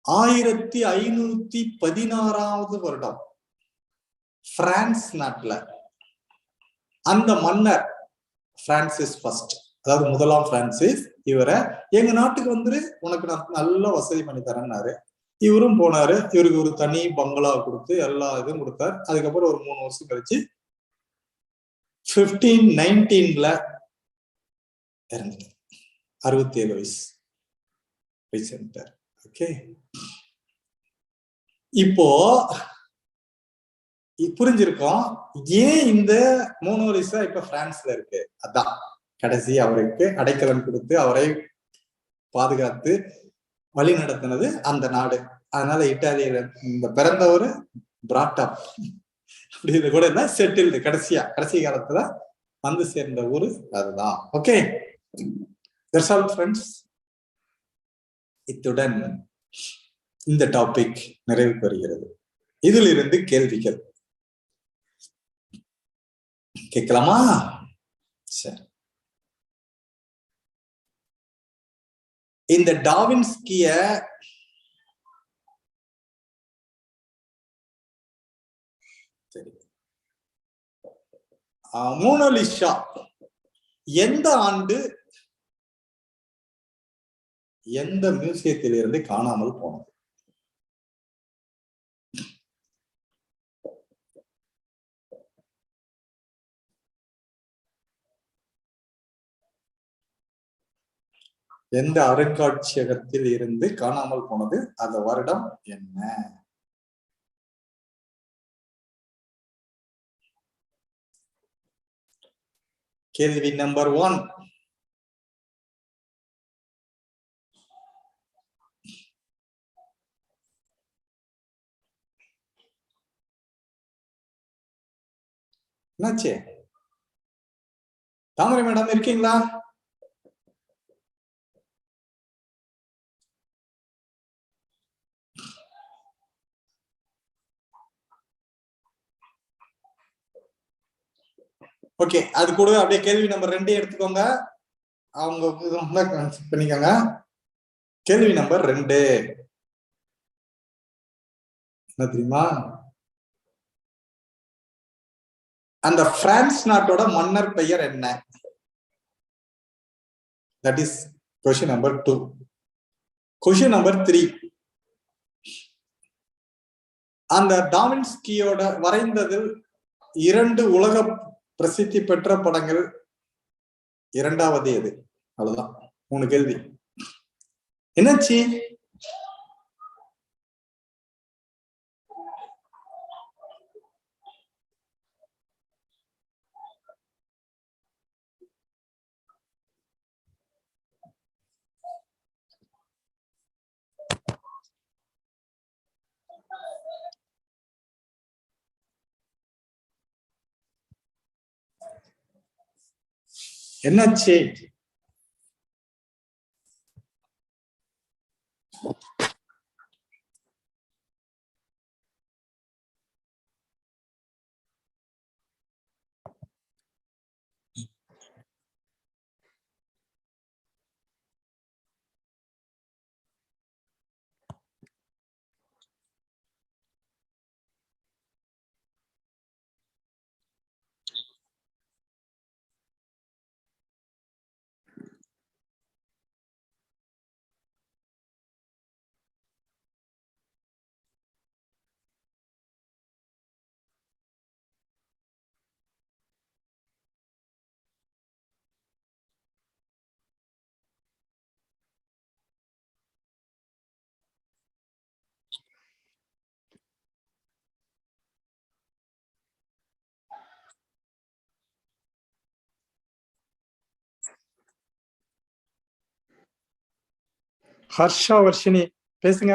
1516 வருடம் பிரான்ஸ் நாட்டுல அந்த மன்னர் பிரான்சிஸ் ஃபர்ஸ்ட், அதாவது முதலாம் பிரான்சிஸ், இவரை எங்க நாட்டுக்கு வந்துரு, உனக்கு நான் நல்ல வசதி பண்ணி தரேன்னாரு. இவரும் போனாரு. இவருக்கு ஒரு தனி பங்களா கொடுத்து எல்லா இதுவும் கொடுத்தாரு. அதுக்கப்புறம் ஒரு 3 வருஷம் கழிச்சு 1519 இறந்துட்டார். 67 வயசு இறந்துட்டார். ஓகே, இப்போ புரிஞ்சிருக்கோம் ஏன் இந்த மோனோலிசா இப்ப பிரான்ஸ்ல இருக்கு. அதான் கடைசி அவருக்கு அடைக்கலம் கொடுத்து அவரை பாதுகாத்து வழி நடத்தினது அந்த நாடு. அதனால இட்டாலியில இந்த பிறந்தவர் பிராட்டப் அப்படி கூட இல்ல, செட்டில்டு. கடைசி காலத்துல வந்து சேர்ந்த ஊரு அதுதான். Okay, that's all friends. இத்துடன் இந்த டாபிக் நிறைவு பெறுகிறது. இதிலிருந்து கேள்விகள் கேட்கலாமா? சரி, இந்த டாவின்ஸ்கிய மோனோலிசா எந்த ஆண்டு எந்த மியூசியத்தில் இருந்து காணாமல் போனது? எந்த அருங்காட்சியகத்தில் இருந்து காணாமல் போனது? அந்த வருடம் என்ன? கேள்வி நம்பர் 1. என்னாச்சு? தாமரை மேடம் இருக்கீங்களா? ஓகே, அது கூட அப்படியே கேள்வி நம்பர் 2 எடுத்துக்கோங்க. அவங்க பண்ணிக்கோங்க. கேள்வி நம்பர் 2 என்ன தெரியுமா? அந்த பிரான்ஸ் நாட்டோட மன்னர் பெயர் என்ன? That is question number 2. Question number 3. அந்த டாவின்ஸ்கியோட வரைந்ததில் 2 உலக பிரசித்தி பெற்ற படங்கள், இரண்டாவது எது? அவ்வளவுதான், 3 கேள்வி. என்னாச்சு? என்னாச்சு? ஹர்ஷா வர்ஷினி பேசுங்க.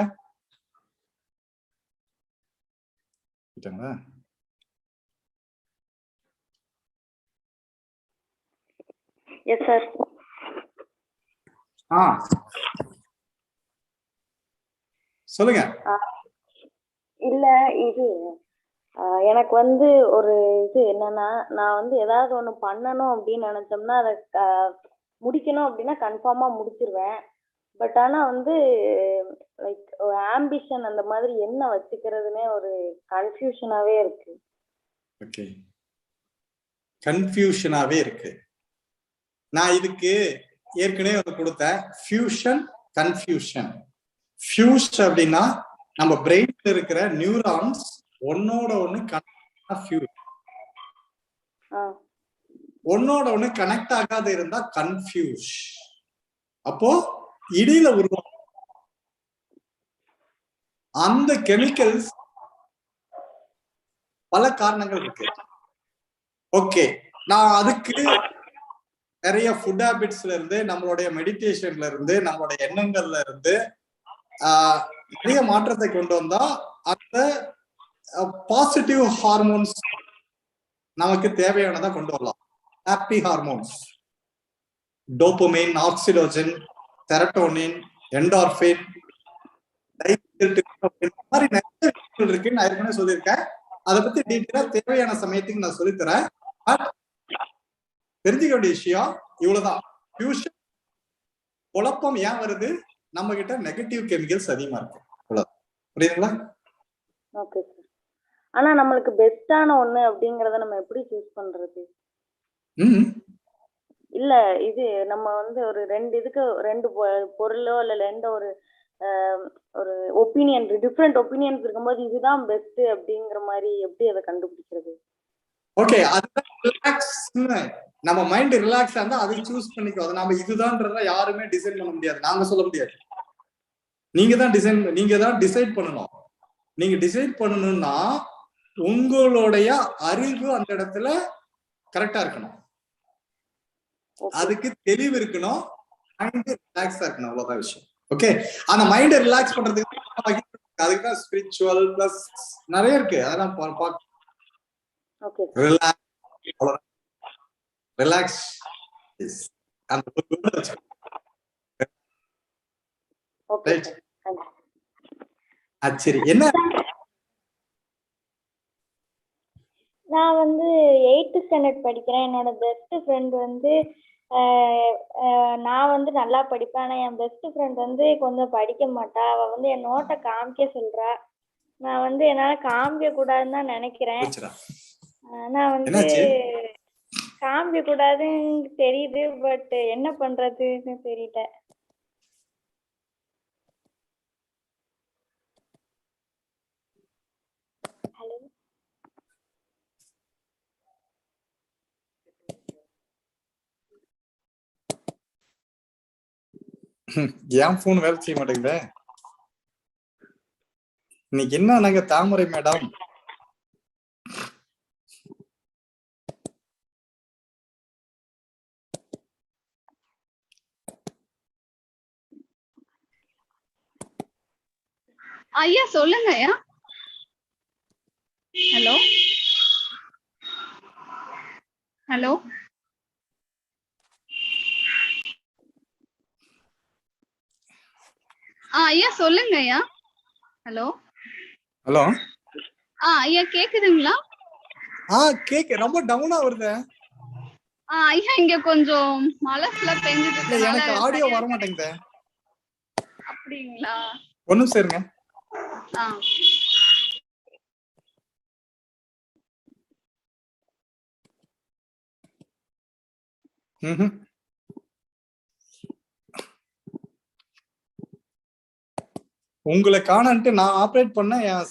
Yes sir. சொல்லுங்க. இல்ல இது எனக்கு வந்து ஒரு இது என்னன்னா, நான் வந்து ஏதாவது ஒண்ணு பண்ணணும் அப்படின்னு நினைச்சோம்னா அதை முடிக்கணும் அப்படின்னா கன்ஃபார்மா முடிச்சிருவேன். பட் ஆனா வந்து லைக் ஆம்பிஷன் அந்த மாதிரி என்ன வச்சுக்கிறதுனே ஒரு கன்ஃபியூஷனாவே இருக்கு. ஓகே, கன்ஃபியூஷனாவே இருக்கு. நான் இதுக்கு ஏற்கனவே வந்து கொடுத்தேன் ஃபியூஷன் கன்ஃபியூஷன். ஃபியூஸ் அப்படின்னா நம்ம பிரெயின்ல இருக்கிற நியூரான்ஸ் ஒன்னோட ஒண்ணு ஒன்னோட ஒண்ணு கனெக்ட் ஆகாத இருந்தா கன்ஃபியூஸ். அப்போ இடையில உருவாகும் அந்த கெமிக்கல்ஸ் பல காரணங்கள் இருக்கு. ஓகே, நான் அதுக்கு நிறைய ஃபுட் ஹேபிட்ஸ்ல இருந்து, நம்மளுடைய மெடிடேஷன்ல இருந்து, நம்மளுடைய எண்ணங்கள்ல இருந்து நிறைய மாற்றத்தை கொண்டு வந்தா அந்த பாசிட்டிவ் ஹார்மோன்ஸ் நமக்கு தேவையானதா கொண்டு வரலாம். Happy hormones, dopamine, oxytocin, serotonin, endorphin, மாதிரி நிறைய விஷயங்கள் இருக்கு. நான் ஏற்கனவே சொல்லியிருக்கேன். அதை பத்தி டீட்டெயிலா தேவையான சமயத்துக்கு நான் சொல்லித்தரேன். தெரிஞ்சுக்க வேண்டிய விஷயம் இவ்வளவுதான். ஃபியூஷன் குழப்பம் ஏன் வருது? நம்ம கிட்ட நெகட்டிவ் கெமிக்கல்ஸ் அதிகமா இருக்கு. புரியுதுங்களா? Okay sir. ஆனா நம்மளுக்கு பெஸ்டான ஒண்ணு அப்படிங்கறத நம்ம எப்படி சூஸ் பண்றது? இல்ல இது நம்ம வந்து ஒரு ரெண்டு பொருளோ இல்ல ஒரு ஒப்பீனியன், டிஃப்ரெண்ட் ஒப்பீனியன்ஸ் இருக்கும்போது இதுதான் பெஸ்ட் அப்படிங்கிற மாதிரி எப்படி அதை கண்டுபிடிக்கிறது? ஓகே, அதுதான் ரிலாக்ஸ். நம்ம மைண்ட் ரிலாக்ஸ் ஆனா அதை சூஸ் பண்ணிக்கோ. அதை நாம இதுதான்றத யாருமே டிசைட் பண்ண முடியாது, நாங்க சொல்ல முடியாது. நீங்க தான் டிசைட் பண்ணணும். நீங்க டிசைட் பண்ணணும்னா உங்களுடைய அறிவு அந்த இடத்துல கரெக்டா இருக்கணும், அதுக்கு தெளிவு இருக்கணும், மைண்ட் ரிலாக்ஸா இருக்கணும். அவ்வளவுதான் விஷயம். ஓகே, அந்த மைண்டை ரிலாக்ஸ் பண்றதுக்கு அதுக்குதான் ஸ்பிரிச்சுவல் பிளஸ் நிறைய இருக்கு. அதெல்லாம் ரிலாக்ஸ் சரி. என்ன நான் வந்து 8th ஸ்டாண்டர்ட் படிக்கிறேன். என்னோட பெஸ்ட் ஃப்ரெண்ட் வந்து நான் வந்து நல்லா படிப்பேன். ஆனால் என் பெஸ்ட் ஃப்ரெண்ட் வந்து கொஞ்சம் படிக்க மாட்டா. அவள் வந்து என் நோட்டை காமிக்க சொல்றா. நான் வந்து என்னால் காமிக்க கூடாதுன்னு தான் நினைக்கிறேன். நான் வந்து காமிக்க கூடாதுன்னு தெரியுது, பட் என்ன பண்றதுன்னு தெரியல. ஹலோ, ஏன் போன் வேலை செய்ய மாட்டேங்குது? இன்னைக்கு என்ன நாங்க தாமரை மேடம்? ஐயா சொல்லுங்க ஐயா. ஹலோ ஹலோ ஐயா சொல்லுங்க ஐயா. ஹலோ. ஹலோ. ஐயா கேக்குதுங்களா? கேக்கு ரொம்ப டவுனா வருது. ஐயா இங்க கொஞ்சம் மழை ஃபுல்லா பெஞ்சிட்டு இல்ல இருக்கனால எனக்கு ஆடியோ சரியா வர மாட்டேங்குது. அப்படிங்களா? ஒரு நிமிஷம் இருங்க. ஆ உங்களை காணன்ட்டு நான் ஆப்ரேட் பண்ண என்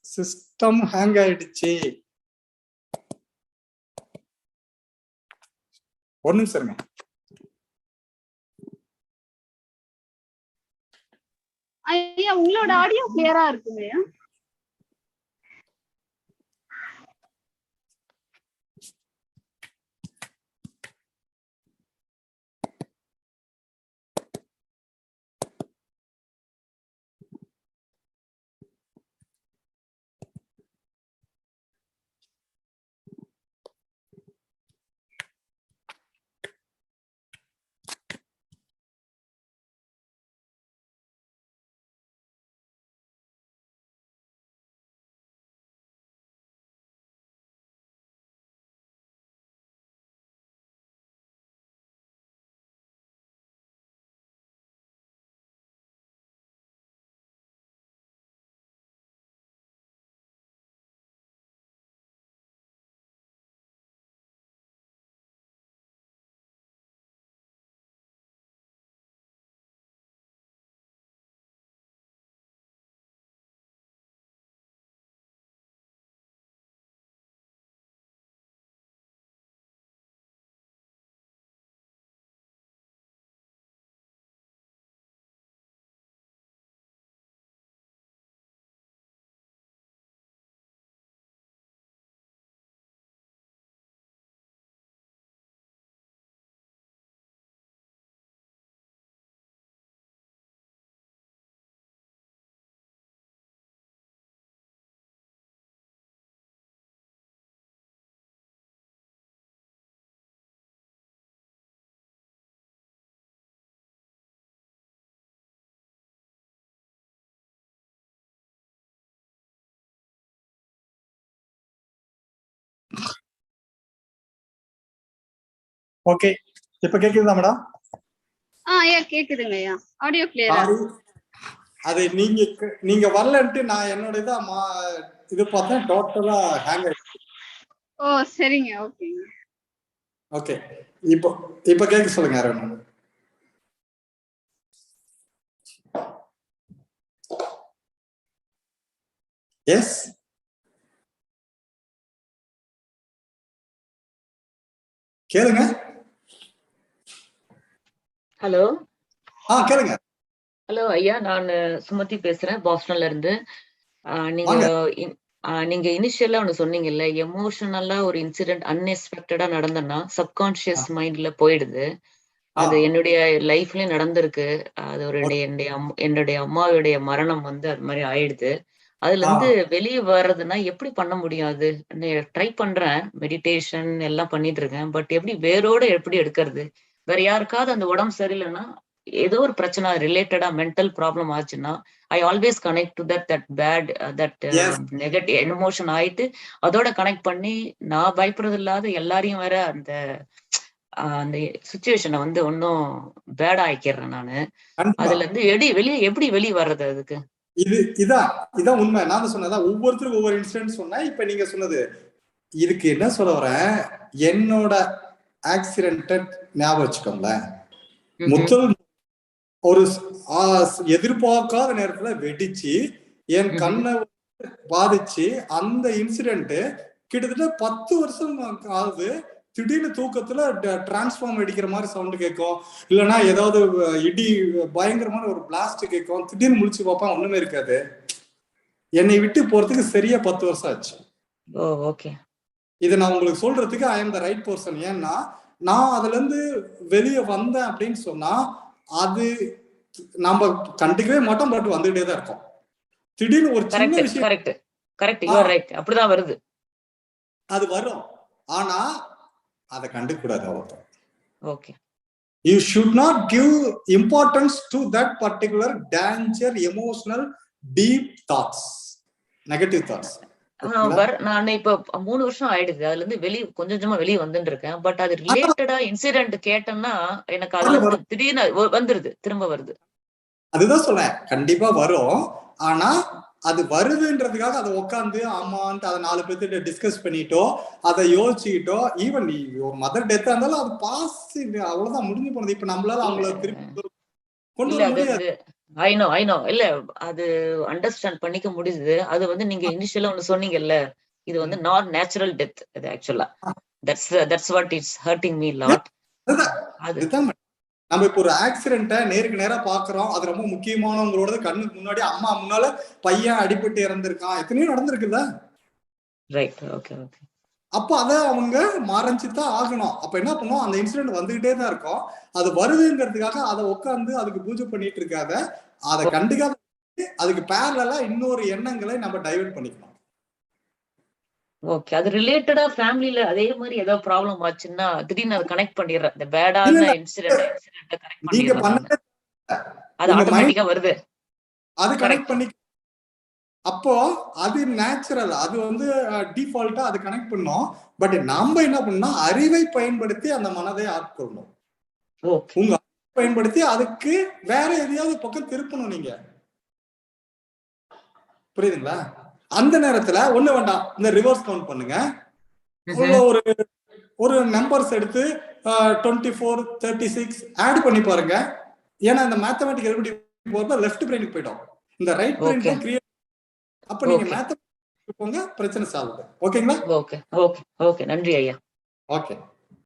சிஸ்டம் ஹேங் ஆயிடுச்சு. ஒரு நிமிஷம் இருங்க. ஐயா உங்களோட ஆடியோ கிளியரா இருக்குங்க ஐயா. ஓகே, இப்ப கேக்குதா மேடம்? ஐயா கேக்குதுங்க ஐயா. ஆடியோ கிளியரா. அது நீங்க வரலன்ட்டு நான் என்னோட இது பார்த்தேன், டோட்டலா ஹேங் ஆயிடுச்சு. சரிங்க. ஓகேங்க. ஓகே, இப்ப கேட்க சொல்லுங்க. யார் வேணும்? எஸ், கேளுங்க. ஹலோ. கேளுங்க. ஹலோ ஐயா, நான் சுமதி பேசுறேன், பாஸ்டன்ல இருந்து. நீங்க நீங்க இனிஷியலா ஒண்ணு சொன்னீங்கல்ல, எமோஷனலா ஒரு இன்சிடென்ட் அன்எக்ஸ்பெக்டடா நடந்தனா சப்கான்சியஸ் மைண்ட்ல போயிடுது. அது என்னுடைய லைஃப்லயும் நடந்திருக்கு. அது ஒரு என்னுடைய அம்மாவுடைய மரணம் வந்து அது மாதிரி ஆயிடுது. அதுல இருந்து வெளியே வர்றதுன்னா எப்படி பண்ண முடியாது? ட்ரை பண்றேன், மெடிடேஷன் எல்லாம் பண்ணிட்டு இருக்கேன். பட் எப்படி வேரோட எப்படி எடுக்கிறது? வேற யாருக்காவது அந்த உடம்பு சரியில்லைன்னா, ஏதோ ஒரு பிரச்சனை ரிலேட்டடா மென்டல் ப்ராப்ளம் ஆச்சுன்னா, I always connect to that bad that negative emotion ஆயிட்டு அதோட கனெக்ட் பண்ணி நான் பயப்படுறது இல்லாத எல்லாரையும் வேற அந்த அந்த சுச்சுவேஷனை வந்து ஒன்னும் பேடா ஆக்கிடுறேன் நானு. அதுல இருந்து எப்படி வெளியே வர்றது? அதுக்கு இதான் உண்மை. நான் சொன்னதான் ஒவ்வொருத்தருக்கும் ஒவ்வொரு இன்சிடென்ட் சொன்னேன். இப்ப நீங்க சொன்னது இதுக்கு என்ன சொல்ல வரேன், என்னோட ஆக்சிடென்ட் ஞாபகம் வச்சுக்கோங்களேன். முதல் ஒரு எதிர்பார்க்காத நேரத்துல வெடிச்சு என் கண்ணை பாதிச்சு அந்த இன்சிடென்ட் கிட்டத்தட்ட 10 வருஷம் ஆகுது. திடீர்னு தூக்கத்துல டிரான்ஸ்ஃபார்ம் அடிக்கிற மாதிரி சவுண்ட் கேட்கும், இல்லைன்னா ஏதாவது இடி பயங்கரமான ஒரு பிளாஸ்ட் கேட்கும். திடீர்னு முடிச்சு பார்ப்பேன், ஒண்ணுமே இருக்காது. என்னை விட்டு போறதுக்கு சரியா 10 வருஷம் ஆச்சு. இதை நான் உங்களுக்கு சொல்றதுக்கு I am the right person. ஏன்னா நான் அதுல இருந்து வெளியே வந்தேன் அப்படின்னு சொன்னா அது நம்ம கண்டுக்கவே மாட்டோம், பட் வந்துகிட்டே தான் இருக்கோம். திடீர்னு ஒரு சின்ன விஷயம் அப்படிதான் வருது, அது வரும். ஆனா அதை கண்டுக்க கூடாது. அவ்வளவுதான். Okay. You should not give importance to that particular danger, emotional, deep thoughts, negative thoughts. நான் இப்ப 3 வருஷம் ஆயிடுது. அதுல இருந்து கொஞ்சம் கொஞ்சமா வெளியே வந்துட்டு இருக்கேன். பட் அது ரிலேட்டடா இன்சிடென்ட் கேட்டேன்னா எனக்கு அதுல இருந்து திடீர்னு வந்துருது, திரும்ப வருது. அதுதான் சொல்றேன், கண்டிப்பா வரும். ஆனா அது வருதுன்றதுக்காக அதை உட்காந்து ஆமான்ட்டு அதை 4 பேர்த்திட்ட டிஸ்கஸ் பண்ணிட்டோ, அதை யோசிச்சுக்கிட்டோ, ஈவன் ஒரு மதர் டெத்தா இருந்தாலும் அது பாஸ், அவ்வளவுதான், முடிஞ்சு போனது. இப்ப நம்மளால அவங்கள திருப்பி கொண்டு வர முடியாது. ஐ நோ இல்ல, அது அண்டர்ஸ்டாண்ட் பண்ணிக்க முடியுது. அது வந்து நீங்க இனிஷியலா ஒன்னு சொன்னீங்கல்ல, இது வந்து நாட் நேச்சுரல் டெத். இது ஆக்சுவலா that's what it's hurting me lot. அதுதான் நம்ம இப்ப ஒரு ஆக்சிடென்ட்டை நேருக்கு நேரா பாக்குறோம். அது ரொம்ப முக்கியமானவங்களோட கண்ணுக்கு முன்னாடி அம்மா முன்னால பையன் அடிபட்டு இறந்திருக்கான், எத்தனையோ நடந்திருக்குல்ல. Right, okay okay. அப்ப அத அவங்க மறைஞ்சுதான் ஆகணும். அப்ப என்ன பண்ணும், அந்த இன்சிடென்ட் வந்துகிட்டே தான் இருக்கும். அது வருதுங்கிறதுக்காக அதை உட்காந்து அதுக்கு பூஜை பண்ணிட்டு இருக்காத, அதை கண்டுக்காத, அதுக்கு பேரலா இன்னொரு எண்ணங்களை நம்ம டைவர்ட் பண்ணிக்கணும். ஓகே, அது ரிலேட்டடா ஃபேமிலில அதே மாதிரி ஏதாவது ப்ராப்ளம் ஆச்சுன்னா திடீர்னு அதை கனெக்ட் பண்ணிடுறேன். இந்த பேடான இன்சிடென்ட் கனெக்ட் பண்ணிடுறேன். அது ஆட்டோமேட்டிக்கா வருது, அது கனெக்ட் பண்ணி. அப்போ அது நேச்சுரல், அது வந்து டிஃபால்ட்டா அது கனெக்ட் பண்ணோம். பட் நம்ம என்ன பண்ணோம், அறிவை பயன்படுத்தி அந்த மனதை ஆட்கொள்ளணும். உங்க அறிவை பயன்படுத்தி அதுக்கு வேற எதையாவது பக்கம் திருப்பணும் நீங்க. புரியுதுங்களா? அந்த நேரத்துல ஒண்ணு வேண்டாம், இந்த ரிவர்ஸ் கவுண்ட் பண்ணுங்க. ஒரு நம்பர்ஸ் எடுத்து 24, 36 ஆட் பண்ணி பாருங்க. ஏன்னா இந்த மேத்தமேட்டிக் எப்படி போறப்ப லெஃப்ட் பிரெயினுக்கு போயிடும், இந்த ரைட் பிரெயின் தான் கிரியேட். அப்ப நீங்க மேத்தமேட்டிக்ஸ் போங்க, பிரச்சனை சால்வ். ஓகேங்களா? ஓகே ஓகே ஓகே, நன்றி ஐயா. ஓகே.